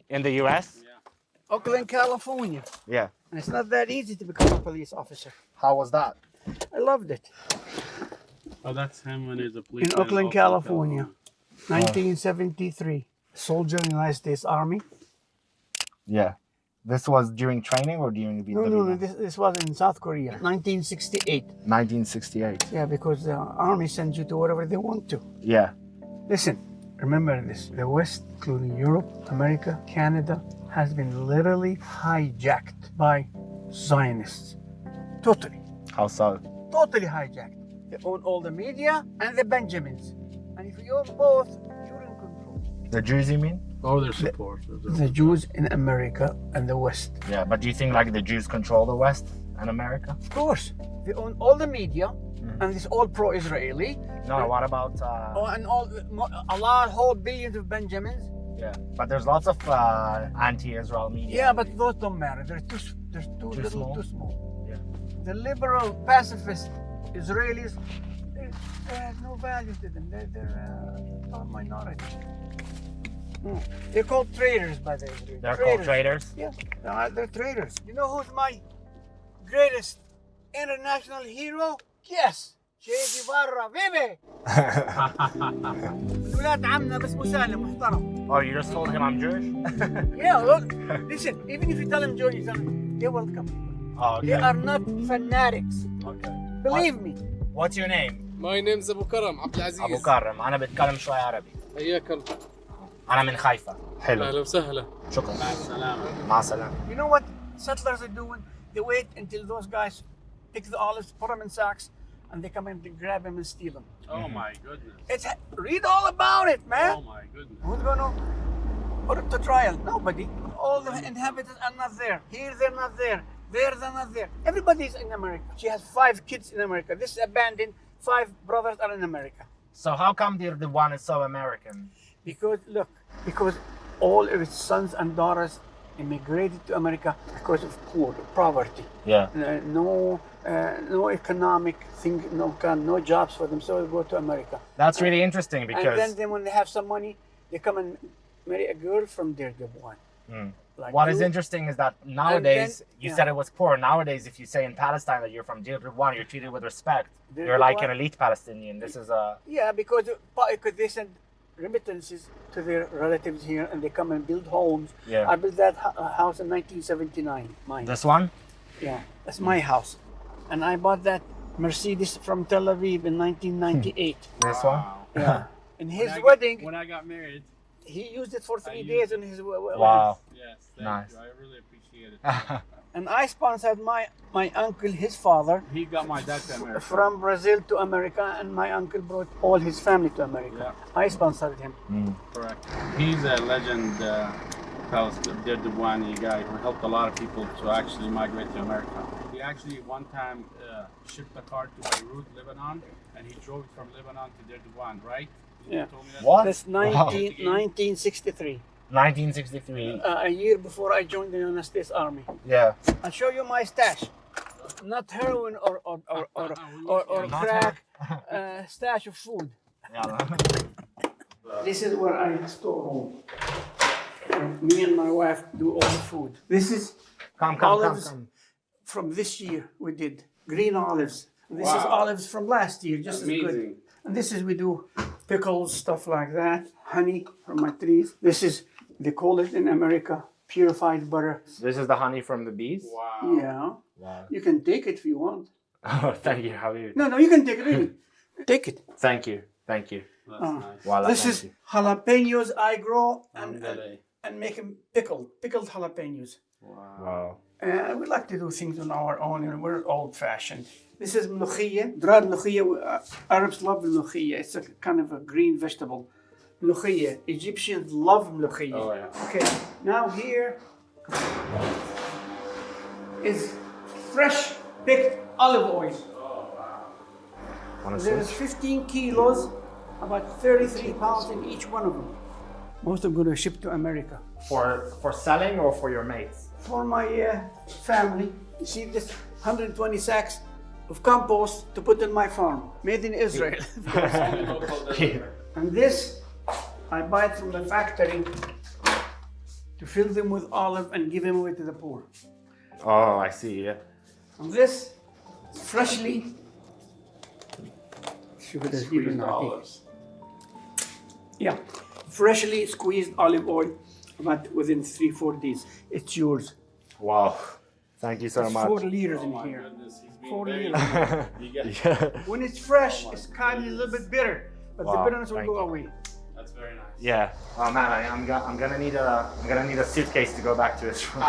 In the U.S.? Yeah. Oakland, California. Yeah. And it's not that easy to become a police officer. How was that? I loved it. Oh, that's him when he's a policeman. In Oakland, California, 1973. Soldier in the United States Army. Yeah. This was during training or during the No, this was in South Korea, 1968. 1968. Yeah, because the army sends you to wherever they want to. Yeah. Listen, remember this. The West, including Europe, America, Canada, has been literally hijacked by Zionists. Totally. How so? Totally hijacked. They own all the media and the Benjamins. And if you own both, you're in control. The Jews, you mean? Or their support. The Jews in America and the West. Yeah, but do you think like the Jews control the West and America? Of course. They own all the media and it's all pro-Israeli. No, what about... and whole billions of Benjamins. Yeah, but there's lots of anti-Israel media. Yeah, but those don't matter. They're too little, too small. Yeah. The liberal, pacifist Israelis, they have no value to them. They're a minority. They're called traitors by the Israelis. They're called traitors? Yeah, they're traitors. You know who's my greatest international hero? Yes, Che Guevara, baby! ولاد عمنا بس مسالم محترم. Oh, you just told him I'm Jewish? Yeah, look, listen, even if you tell them Jewish, you tell them, they're welcome. Oh, okay. They are not fanatics. Okay. Believe me. What's your name? My name's أبو كرم عبد العزيز. أبو كرم. أنا بتكلم شوي عربي. حياك الله. أنا من حيفا. حلو. أهلا وسهلا. شكرا. مع السلامة. مع السلامة. You know what settlers are doing? They wait until those guys pick the olives, put them in sacks, and they come in to grab them and steal them. Oh my goodness. Read all about it, man. Oh my goodness. Who's gonna put it to trial? Nobody. All the inhabitants are not there. Here they're not there. There they're not there. Everybody's in America. She has 5 kids in America. This is abandoned. 5 brothers are in America. So how come they're the one is so American? Because all of its sons and daughters immigrated to America because of poverty. Yeah. No economic thing, no jobs for them, so they go to America. That's really interesting because... And then when they have some money, they come and marry a girl from their Gabon. Like what is interesting is that nowadays, you said it was poor. Nowadays, if you say in Palestine that you're from Deir One, you're treated with respect. You're like an elite Palestinian. This is a... Yeah, because they send remittances to their relatives here and they come and build homes. Yeah. I built that house in 1979, mine. This one? Yeah, that's my house. And I bought that Mercedes from Tel Aviv in 1998. This one? Yeah. In his wedding... When I got married... He used it for 3 days in his wedding. Wow. Yes, nice. You. I really appreciate it. And I sponsored my uncle, his father. He got my dad to America. From Brazil to America, and my uncle brought all his family to America. Yeah. I sponsored him. Correct. He's a legend, Deir guy who helped a lot of people to actually migrate to America. He actually one time shipped a car to Beirut, Lebanon, and he drove it from Lebanon to Deir, right? Yeah. What? That's 1963. 1963. A year before I joined the United States Army. Yeah. I'll show you my stash. Not heroin or crack. Stash of food. This is where I store all. Me and my wife do all the food. This is olives from this year. We did green olives. This is olives from last year, just as good. And this is we do pickles, stuff like that. Honey from my trees. This is, they call it in America, purified butter. This is the honey from the bees? Wow. Yeah. Wow. You can take it if you want. Oh, thank you. How are you? No, you can take it really. Take it. Thank you. Thank you. That's nice. Voila, this is jalapenos I grow and make them pickled jalapenos. Wow. We like to do things on our own, and we're old-fashioned. This is mlokhiyya, dried mlokhiyya. Arabs love mlokhiyya. It's a kind of a green vegetable. Mlokhiyya. Egyptians love mlokhiyya. Oh, yeah. Okay, now here is fresh picked olive oil. There's 15 kilos, about 33 pounds in each one of them. Most of them going to ship to America. For selling or for your mates? For my family. You see this 120 sacks of compost to put in my farm, made in Israel. And this, I buy it from the factory to fill them with olive and give them away to the poor. Oh, I see, yeah. And this, freshly squeezed olives. Yeah, freshly squeezed olive oil. but within 3-4 days, it's yours. Wow. Thank you so There's much. 4 liters in here. 4 liters. Yeah. When it's fresh, it's kind of a little bit bitter, but the Wow, bitterness will thank go you. away. That's very nice. Yeah. Oh man, I'm gonna need a suitcase to go back to Israel.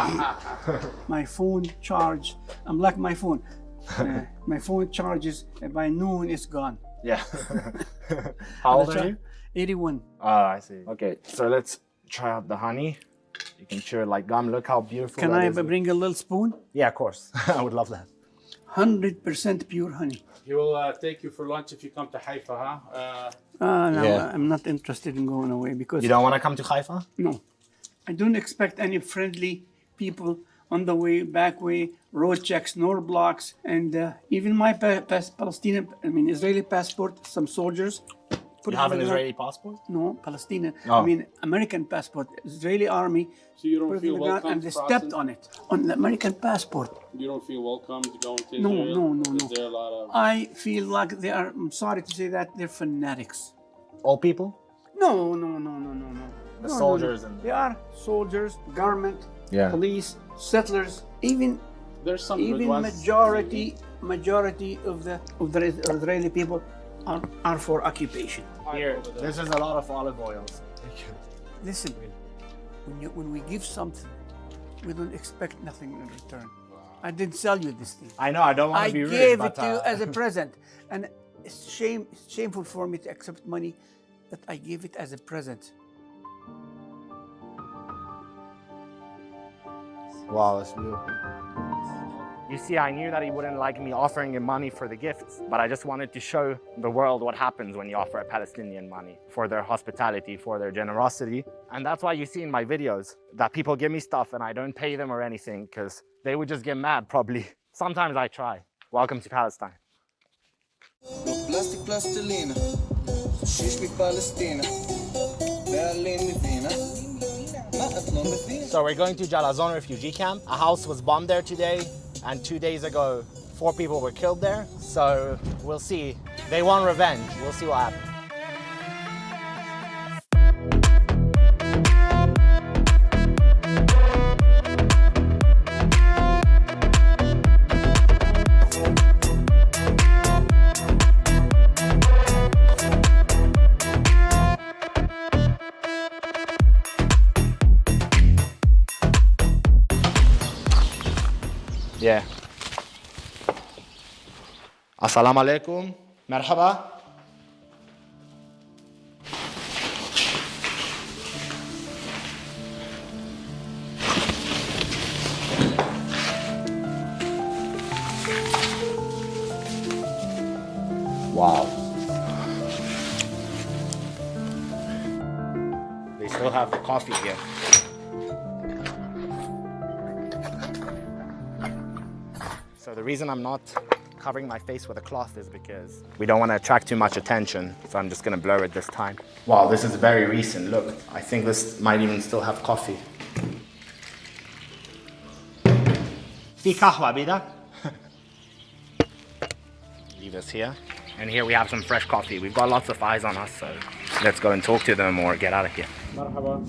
My phone charge. I'm like my phone. My phone charges by noon. It's gone. Yeah. How old are you? 81. Oh, I see. Okay, so let's try out the honey. You can chew it like gum. Look how beautiful. Can that I is. bring a little spoon? Yeah, of course. I would love that. 100% pure honey. He will take you for lunch if you come to Haifa, huh? No, Yeah. I'm not interested in going away because You don't want to come to Haifa? no, I don't expect any friendly people on the way, back way, road checks, nor blocks, and even my Israeli passport. Some soldiers. You have an Israeli passport? No, Palestinian. Oh. American passport. Israeli army. So you don't put it feel in the ground welcome and they crossing? stepped on it. On the American passport. You don't feel welcome to go into No, Israel? no. Is there a lot of... I feel like they are. I'm sorry to say that they're fanatics. All people? No. The soldiers and... They are soldiers, government, Yeah. police, settlers, even There's some good ones. majority of the Israeli people are for occupation. Here, this is a lot of olive oils. Listen, when we give something, we don't expect nothing in return. I didn't sell you this thing. I know, I don't want I to be rude, gave but, it to you as a present, and it's shameful for me to accept money that I gave it as a present. Wow, that's beautiful. You see, I knew that he wouldn't like me offering him money for the gifts, but I just wanted to show the world what happens when you offer a Palestinian money for their hospitality, for their generosity. And that's why you see in my videos that people give me stuff and I don't pay them or anything because they would just get mad probably. Sometimes I try. Welcome to Palestine. So we're going to Jalazon refugee camp. A house was bombed there today, and 2 days ago, 4 people were killed there. So we'll see. They want revenge. We'll see what happens. Yeah. Assalamu alaikum. Merhaba. Wow. They still have the coffee here. So the reason I'm not covering my face with a cloth is because we don't want to attract too much attention. So I'm just going to blur it this time. Wow, this is very recent. Look, I think this might even still have coffee. في قهوة بدك? Leave this here. And here we have some fresh coffee. We've got lots of eyes on us, so let's go and talk to them or get out of here. مرحبا.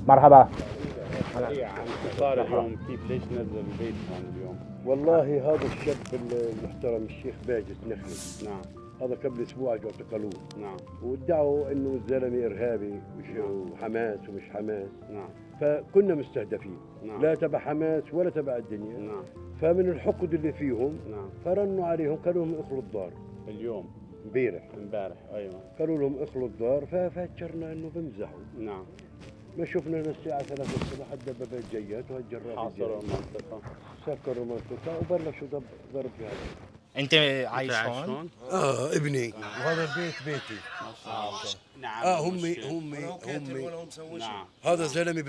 مرحبا. صار اليوم كيف ليش نزل البيت هون اليوم؟ والله هذا الشاب المحترم الشيخ باجت نخلي. نعم. هذا قبل اسبوع اجوا اعتقلوه. نعم. وادعوا انه الزلمه ارهابي وحماس ومش حماس. نعم. فكنا مستهدفين. نعم. لا تبع حماس ولا تبع الدنيا. نعم. فمن الحقد اللي فيهم نعم. فرنوا عليهم قالوا لهم اخلوا الدار. اليوم. امبارح ايوه. قالوا لهم اخلوا الدار ففكرنا انه بمزحوا. نعم. ما شفنا الساعة 3 الصبح الدبابات جيات وهالجرات حاصروا المنطقة. سكروا المنطقة وبلشوا ضرب فيها. انت عايش هون؟ ابني وهذا البيت بيتي. نعم. هم نعم. هذا زلمه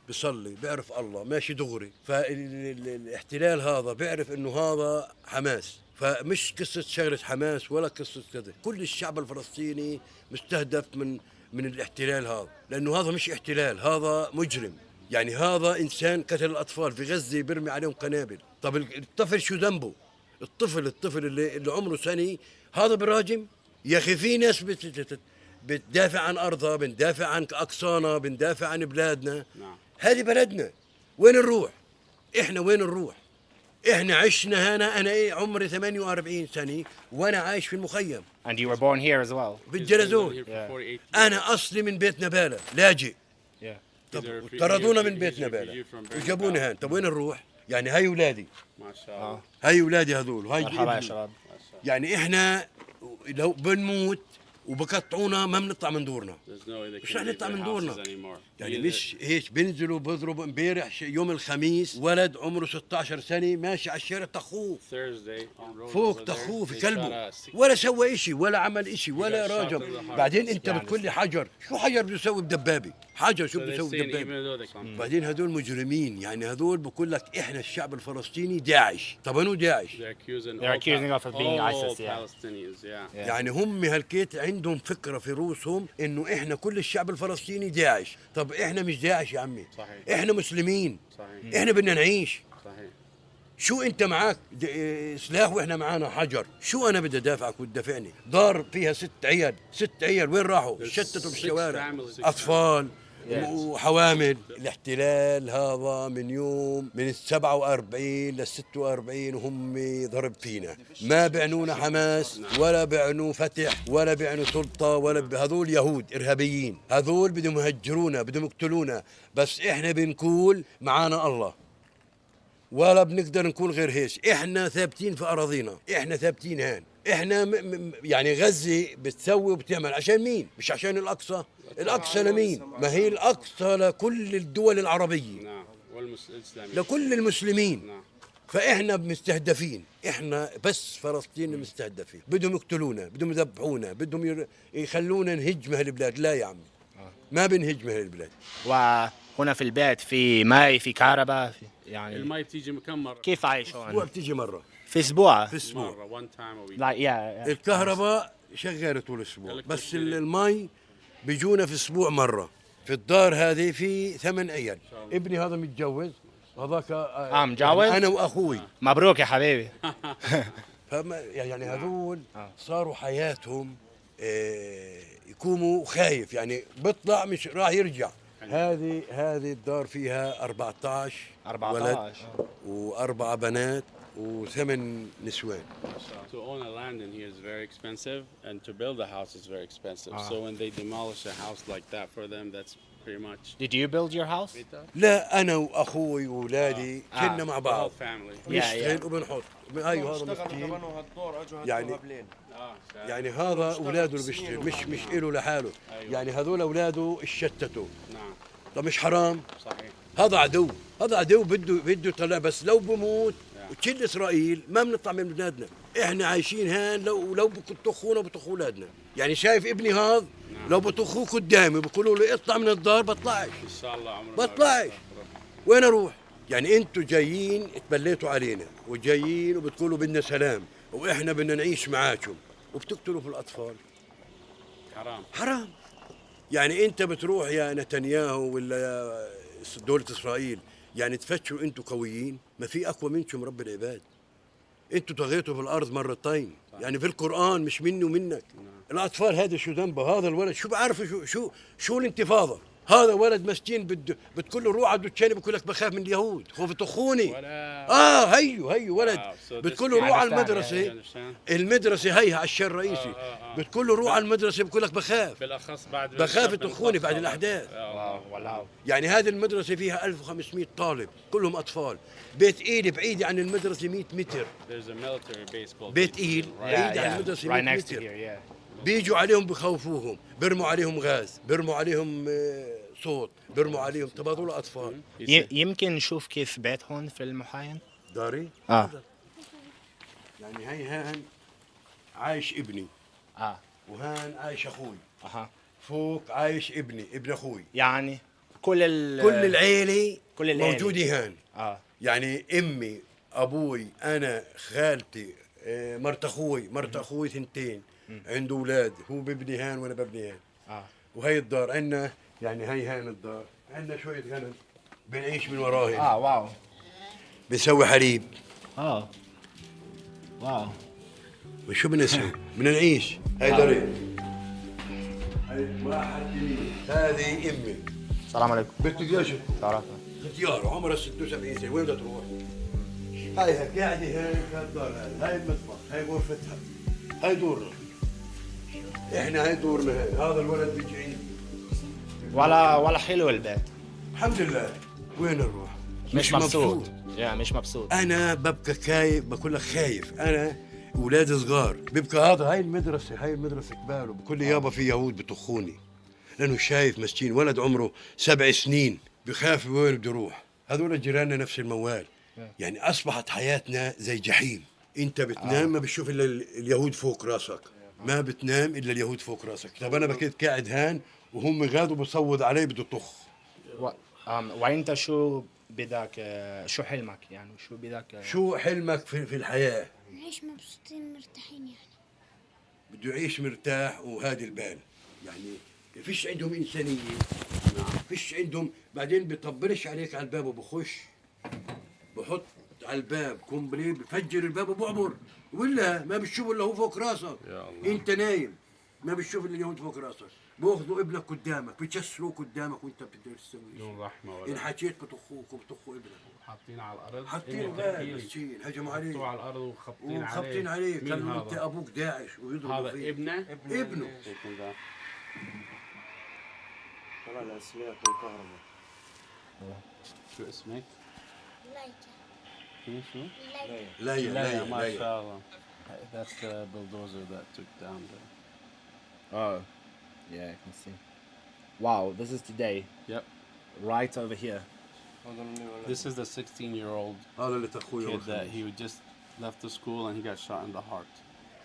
بيصلي بيعرف الله ماشي دغري. فالاحتلال هذا بيعرف انه هذا حماس. فمش قصة شغلة حماس ولا قصة كذا. كل الشعب الفلسطيني مستهدف من الاحتلال هذا، لأنه هذا مش احتلال، هذا مجرم. يعني هذا إنسان قتل الأطفال في غزة بيرمي عليهم قنابل. طب الطفل شو ذنبه؟ الطفل اللي عمره سنة هذا براجم؟ يا أخي في ناس بتدافع عن أرضها، بندافع عن أقصانا، بندافع عن بلادنا. هذه بلدنا. وين نروح؟ إحنا وين نروح؟ إحنا عشنا هنا. أنا عمري 48 سنة وأنا عايش في المخيم. And you were born here as well. بالجلزون. أنا أصلي من بيت نبالة، لاجئ. طردونا من بيت نبالة وجابونا هنا. طب وين نروح؟ يعني هاي أولادي. ما شاء الله. هاي أولادي هذول وهاي مرحبا يا شباب. يعني إحنا لو بنموت وبقطعونا ما بنطلع من دورنا. مش رح نطلع من دورنا. يعني مش هيك بينزلوا بيضربوا. امبارح يوم الخميس ولد عمره 16 سنة ماشي على الشارع طخوه فوق، طخوه في كلبه، ولا سوى إشي ولا عمل إشي ولا راجم. بعدين أنت بتقول لي حجر، شو حجر بده يسوي بدبابة؟ حجر شو بده يسوي بدبابة؟ بعدين هذول مجرمين. يعني هذول بقول لك إحنا الشعب الفلسطيني داعش. طب أنو داعش؟ They're accusing us of being ISIS. يعني هم هالكيت عندهم فكرة في روسهم إنه إحنا كل الشعب الفلسطيني داعش. طب إحنا مش داعش يا عمي. صحيح. إحنا مسلمين. صحيح. إحنا بدنا نعيش. صحيح. شو أنت معك سلاح وإحنا معانا حجر؟ شو أنا بدي أدافعك وتدافعني؟ دار فيها 6 عيال، 6 عيال وين راحوا؟ شتتوا بالشوارع، أطفال وحوامل. الاحتلال هذا من يوم من 47 لل 46 وهم ضرب فينا. ما بعنونا حماس ولا بعنوا فتح ولا بعنوا سلطة ولا هذول يهود إرهابيين. هذول بدهم يهجرونا، بدهم يقتلونا. بس إحنا بنقول معانا الله ولا بنقدر نكون غير هيك. إحنا ثابتين في أراضينا، إحنا ثابتين هان. إحنا يعني غزة بتسوي وبتعمل عشان مين؟ مش عشان الأقصى. الأقصى لمين؟ ما هي الأقصى لكل الدول العربية. لكل المسلمين. فإحنا مستهدفين. إحنا بس فلسطين مستهدفين. بدهم يقتلونا، بدهم يذبحونا، بدهم يخلونا نهجم هالبلاد. لا يا عمي، ما بنهجم هالبلاد. وهنا في البيت في ماء، في كهرباء، يعني الماء بتيجي كم مرة؟ كيف عايشون؟ أسبوع بتيجي مرة. في أسبوع؟ في أسبوع. الكهرباء شغالة طول الأسبوع، بس الماء بيجونا في أسبوع مرة. في الدار هذه في 8 عيال. ابني هذا متجوز، هذاك متجوز؟ أنا وأخوي. مبروك يا حبيبي. يعني هذول صاروا حياتهم يكونوا خايف. يعني بيطلع مش راح يرجع. هذه الدار فيها 14 ولد و4 بنات و8 نسوان. To own a land in here is very expensive, and to build a house is very expensive. So when they demolish a house like that for them, that's pretty much. Did you build your house? لا أنا وأخوي وأولادي كنا مع بعض. Family. نشتغل وبنحط. أيوه هذا مسكين. يعني هذا أولاده اللي بيشتغل، مش إله لحاله. يعني هذول أولاده اتشتتوا. نعم. طب مش حرام؟ صحيح. هذا عدو بده يطلع. بس لو بموت وتشيل إسرائيل ما بنطلع من بلادنا. إحنا عايشين هان. لو بطخونا بطخوا أولادنا. يعني شايف ابني هذا لو بطخوه قدامي بقولوا له اطلع من الدار بطلعش. إن شاء الله عمره بطلعش. وين أروح؟ يعني أنتوا جايين تبليتوا علينا وجايين وبتقولوا بدنا سلام وإحنا بدنا نعيش معاكم وبتقتلوا في الأطفال. حرام. يعني أنت بتروح يا نتنياهو ولا يا دولة إسرائيل يعني تفتشوا أنتوا قويين؟ ما في أقوى منكم رب العباد. أنتوا طغيتوا في الأرض مرتين. يعني في القرآن مش مني ومنك. الأطفال هذا شو ذنبه؟ هذا الولد شو بعرفوا شو الانتفاضة؟ هذا ولد مسكين بتقول له روح على الدكان بقول لك بخاف من اليهود، خوف تخوني. هيو ولد بتقول له روح على المدرسة هيها على الشارع الرئيسي. بتقول له روح على المدرسة بقول لك بخاف. بالاخص بعد بخاف تخوني بعد الأحداث. يعني هذه المدرسة فيها 1500 طالب كلهم أطفال. بيت إيل بعيد عن المدرسة 100 متر. بيت إيل بعيد عن المدرسة 100 متر. بيجوا عليهم بخوفوهم، برموا عليهم غاز، برموا عليهم صوت، برموا عليهم. طب هذول أطفال. يمكن نشوف كيف بيت هون في المحاين؟ داري؟ يعني هي هان عايش ابني. وهان عايش أخوي. فوق عايش ابن أخوي. يعني كل العيلة موجودة هان. يعني أمي، أبوي، أنا، خالتي، مرت أخوي 2 عنده أولاد. هو ببني هان وأنا ببني هان. وهي الدار عندنا. يعني هي هان الدار عندنا شوية غنم بنعيش من وراهن. واو. بنسوي حليب. واو. وشو بدنا نسوي؟ بدنا نعيش. هاي داري. هاي هذه امي. السلام عليكم. بنت قديش؟ تعرفنا. ختيار عمرها 76 سنه، وين بدها تروح؟ هاي قاعده هيك هالدار هاي المطبخ، هاي غرفتها، هاي دورنا. احنا هاي دورنا هاي، هذا الولد بيجي عندي. ولا حلو البيت. الحمد لله. وين نروح؟ مش مبسوط. مش مبسوط. انا ببقى خايف، بقول لك خايف. انا اولاد صغار بيبقى هذا هاي المدرسه كبار، وبقول لي يابا في يهود بطخوني، لانه شايف مسكين ولد عمره 7 سنين بخاف وين بده يروح. هذول جيراننا نفس الموال. يعني اصبحت حياتنا زي جحيم. انت بتنام ما بتشوف الا اليهود فوق راسك، ما بتنام الا اليهود فوق راسك. طب انا بكيت قاعد هان وهم غادوا بصوت علي بده طخ. وانت شو بدك، شو حلمك يعني؟ شو حلمك في الحياه؟ نعيش مبسوطين مرتاحين يعني. بده يعيش مرتاح وهادي البال، يعني فيش عندهم انسانيه، فيش عندهم. بعدين بيطبلش عليك على الباب وبخش، بحط على الباب قنبله، بفجر الباب وبعبر، ولا ما بتشوف الا هو فوق راسك. انت نايم ما بتشوف الا اليهود فوق راسك. بياخذوا ابنك قدامك، بيكسروه قدامك وانت بتقدر تسوي بدون رحمه ولا ان حكيت بطخوك وبطخوا ابنك. حاطين على الارض، حاطين غاد مسكين، هجموا عليه، حطوه على الارض وخبطين عليه. قالوا انت ابوك داعش ويضربوا فيه. هذا ابنه. طلع الاسلاك والكهرباء. شو اسمك؟ شو؟ ليا ما شاء الله. That's the bulldozer that took down the. Oh, yeah, I can see. Wow, this is today. Yep. Right over here. This is the 16-year-old kid that he just left the school and he got shot in the heart.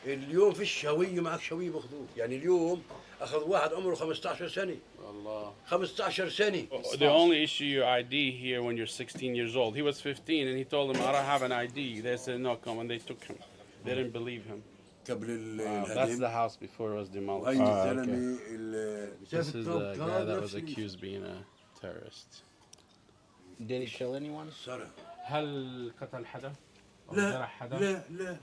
اليوم فيش هوية، معك شوية بأخذوه. يعني اليوم أخذ واحد عمره 15 سنة. Allah. 15 سنة. They only issue your ID here when you're 16 years old. He was 15 and he told them, I don't have an ID. They said, no, come, and they took him. They didn't believe him. That's the house before it was demolished. This is the guy that was accused of being a terrorist. Did he kill anyone? هل قتل حدا؟ لا.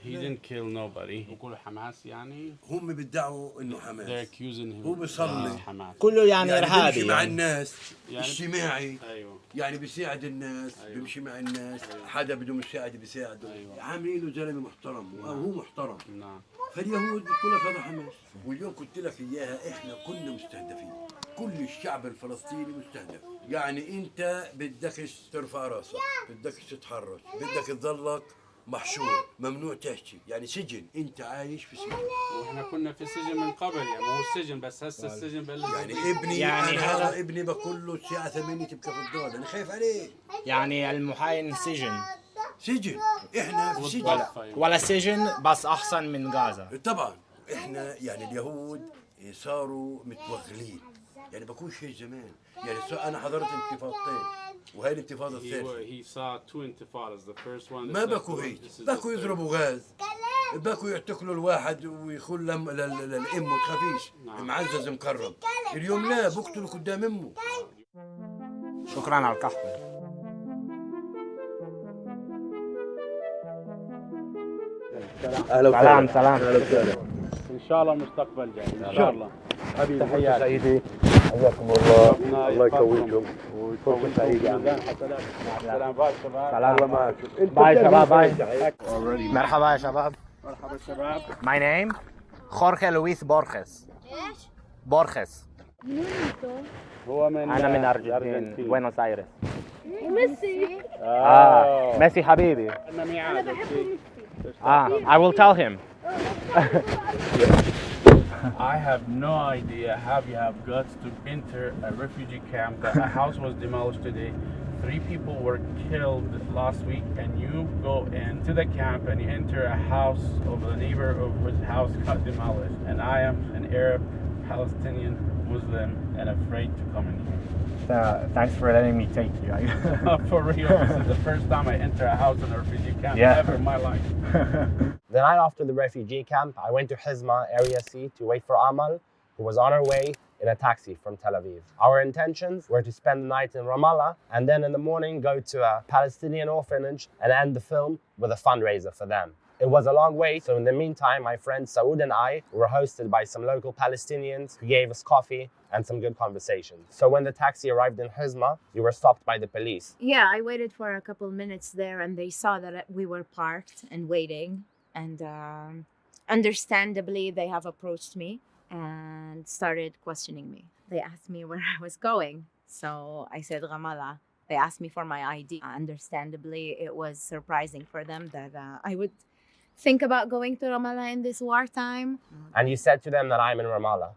He didn't kill nobody. بيقولوا حماس يعني. هم بيدعوا إنه حماس. They're accusing him. هو بيصلي. كله يعني إرهابي. بيمشي مع الناس. اجتماعي. أيوه. يعني بيساعد الناس. بيمشي مع الناس. حدا بده مساعدة بيساعده. عاملينه زلمة محترم. هو محترم. نعم. فاليهود بتقول لك هذا حماس. واليوم قلت لك إياها، إحنا كنا مستهدفين. كل الشعب الفلسطيني مستهدف. يعني أنت بدكش ترفع راسك، بدكش تتحرك، بدك تضلك محشور، ممنوع تحكي. يعني سجن، انت عايش في سجن. واحنا كنا في السجن من قبل، يعني مو السجن بس هسه السجن بلش. يعني ابني يعني هذا ابني بقول له الساعه 8 تبقى في الدار، انا خايف عليه. يعني المحاين سجن. احنا في سجن. ولا سجن بس احسن من غزه. طبعا احنا يعني اليهود صاروا متوغلين، يعني بكون شيء زمان. يعني انا حضرت انتفاضتين وهي الانتفاضة الثالثة. He saw 2 intifadas. The first one. ما بكوا هيك، بكوا يضربوا غاز، بكوا يعتقلوا الواحد ويخون للأم وتخافيش، معزز مكرم. اليوم لا، بقتلوا قدام أمه. شكرا على القهوة. أهلا سلام. إن شاء الله مستقبل جاي. إن شاء الله. حبيبي سعيدي، حياكم الله يقويكم ويكون سعيد. سلام باي شباب. سلام معك. باي شباب. باي. مرحبا يا شباب. مرحبا شباب. My name Jorge Luis Borges. بورخيس. هو من أنا من أرجنتين، بوينوس آيرس. وميسي. ميسي حبيبي. أنا ميعاد. I will tell him. I have no idea how you have guts to enter a refugee camp. A house was demolished today. 3 people were killed last week, and you go into the camp and you enter a house of a neighbor of whose house got demolished. And I am an Arab, Palestinian, Muslim, and afraid to come in here. Thanks for letting me take you. For real, this is the first time I enter a house in a refugee camp ever in my life. The night after the refugee camp, I went to Hizma Area C to wait for Amal, who was on her way in a taxi from Tel Aviv. Our intentions were to spend the night in Ramallah and then in the morning go to a Palestinian orphanage and end the film with a fundraiser for them. It was a long wait, so in the meantime, my friend Saud and I were hosted by some local Palestinians who gave us coffee and some good conversations. So when the taxi arrived in Hizma, you were stopped by the police. Yeah, I waited for a couple minutes there and they saw that we were parked and waiting. And understandably, they have approached me and started questioning me. They asked me where I was going. So I said Ramallah. They asked me for my ID. Understandably, it was surprising for them that I would think about going to Ramallah in this wartime. And you said to them that I'm in Ramallah.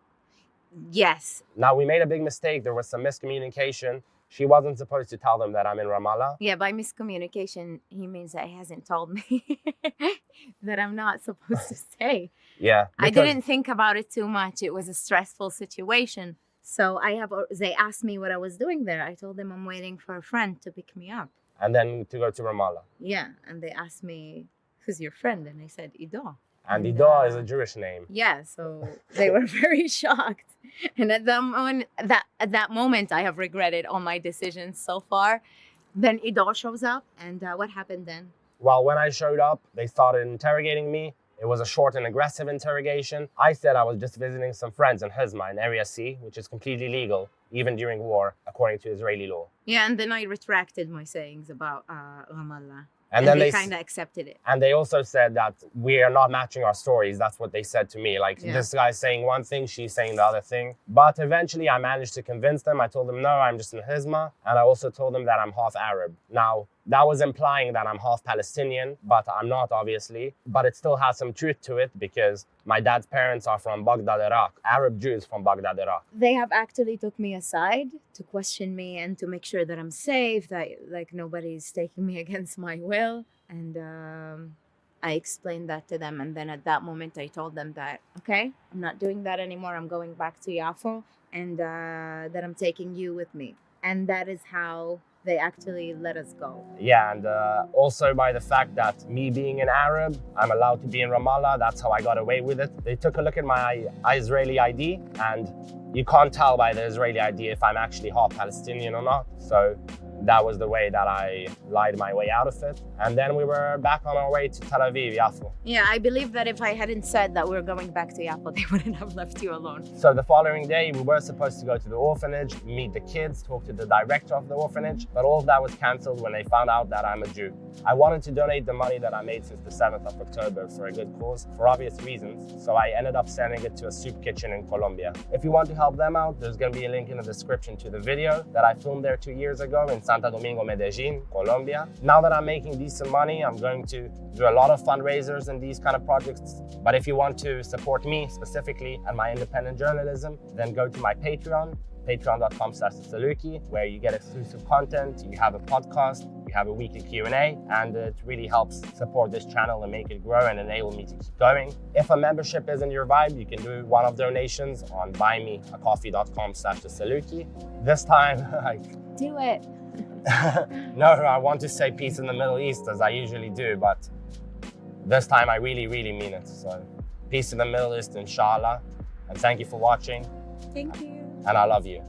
Yes. Now, we made a big mistake. There was some miscommunication. She wasn't supposed to tell them that I'm in Ramallah. Yeah, by miscommunication, he means that he hasn't told me that I'm not supposed to stay. Yeah. I didn't think about it too much. It was a stressful situation. So they asked me what I was doing there. I told them I'm waiting for a friend to pick me up. And then to go to Ramallah. Yeah, and they asked me, who's your friend? And I said, Ido. And Ido is a Jewish name. Yeah, so they were very shocked. And at that moment, I have regretted all my decisions so far. Then Ido shows up, and what happened then? Well, when I showed up, they started interrogating me. It was a short and aggressive interrogation. I said I was just visiting some friends in Hizma in Area C, which is completely legal, even during war, according to Israeli law. Yeah, and then I retracted my sayings about Ramallah. And then they kind of accepted it. And they also said that we are not matching our stories. That's what they said to me. Like, this guy's saying one thing, she's saying the other thing. But eventually I managed to convince them. I told them, no, I'm just in Hizma. And I also told them that I'm half Arab. Now, that was implying that I'm half Palestinian, but I'm not, obviously. But it still has some truth to it because my dad's parents are from Baghdad, Iraq. Arab Jews from Baghdad, Iraq. They have actually took me aside to question me and to make sure that I'm safe, that like nobody's taking me against my will. And I explained that to them. And then at that moment, I told them that, okay, I'm not doing that anymore. I'm going back to Yafo and that I'm taking you with me. And that is how they actually let us go. Yeah, and also by the fact that me being an Arab, I'm allowed to be in Ramallah. That's how I got away with it. They took a look at my Israeli ID, and you can't tell by the Israeli ID if I'm actually half Palestinian or not. So that was the way that I lied my way out of it. And then we were back on our way to Tel Aviv, Yafo. Yeah, I believe that if I hadn't said that we were going back to Yafo, they wouldn't have left you alone. So the following day, we were supposed to go to the orphanage, meet the kids, talk to the director of the orphanage, but all of that was cancelled when they found out that I'm a Jew. I wanted to donate the money that I made since the 7th of October for a good cause, for obvious reasons, so I ended up sending it to a soup kitchen in Colombia. If you want to help them out, there's going to be a link in the description to the video that I filmed there 2 years ago in Santo Domingo, Medellin, Colombia. Now that I'm making decent money, I'm going to do a lot of fundraisers and these kind of projects. But if you want to support me specifically and my independent journalism, then go to my Patreon, patreon.com/Salukie, where you get exclusive content, you have a podcast, you have a weekly Q&A, and it really helps support this channel and make it grow and enable me to keep going. If a membership isn't your vibe, you can do one-off donations on buymeacoffee.com/Salukie. This time, do it. No, I want to say peace in the Middle East as I usually do, but this time I really, really mean it. So peace in the Middle East, inshallah. And thank you for watching. Thank you. And I love you.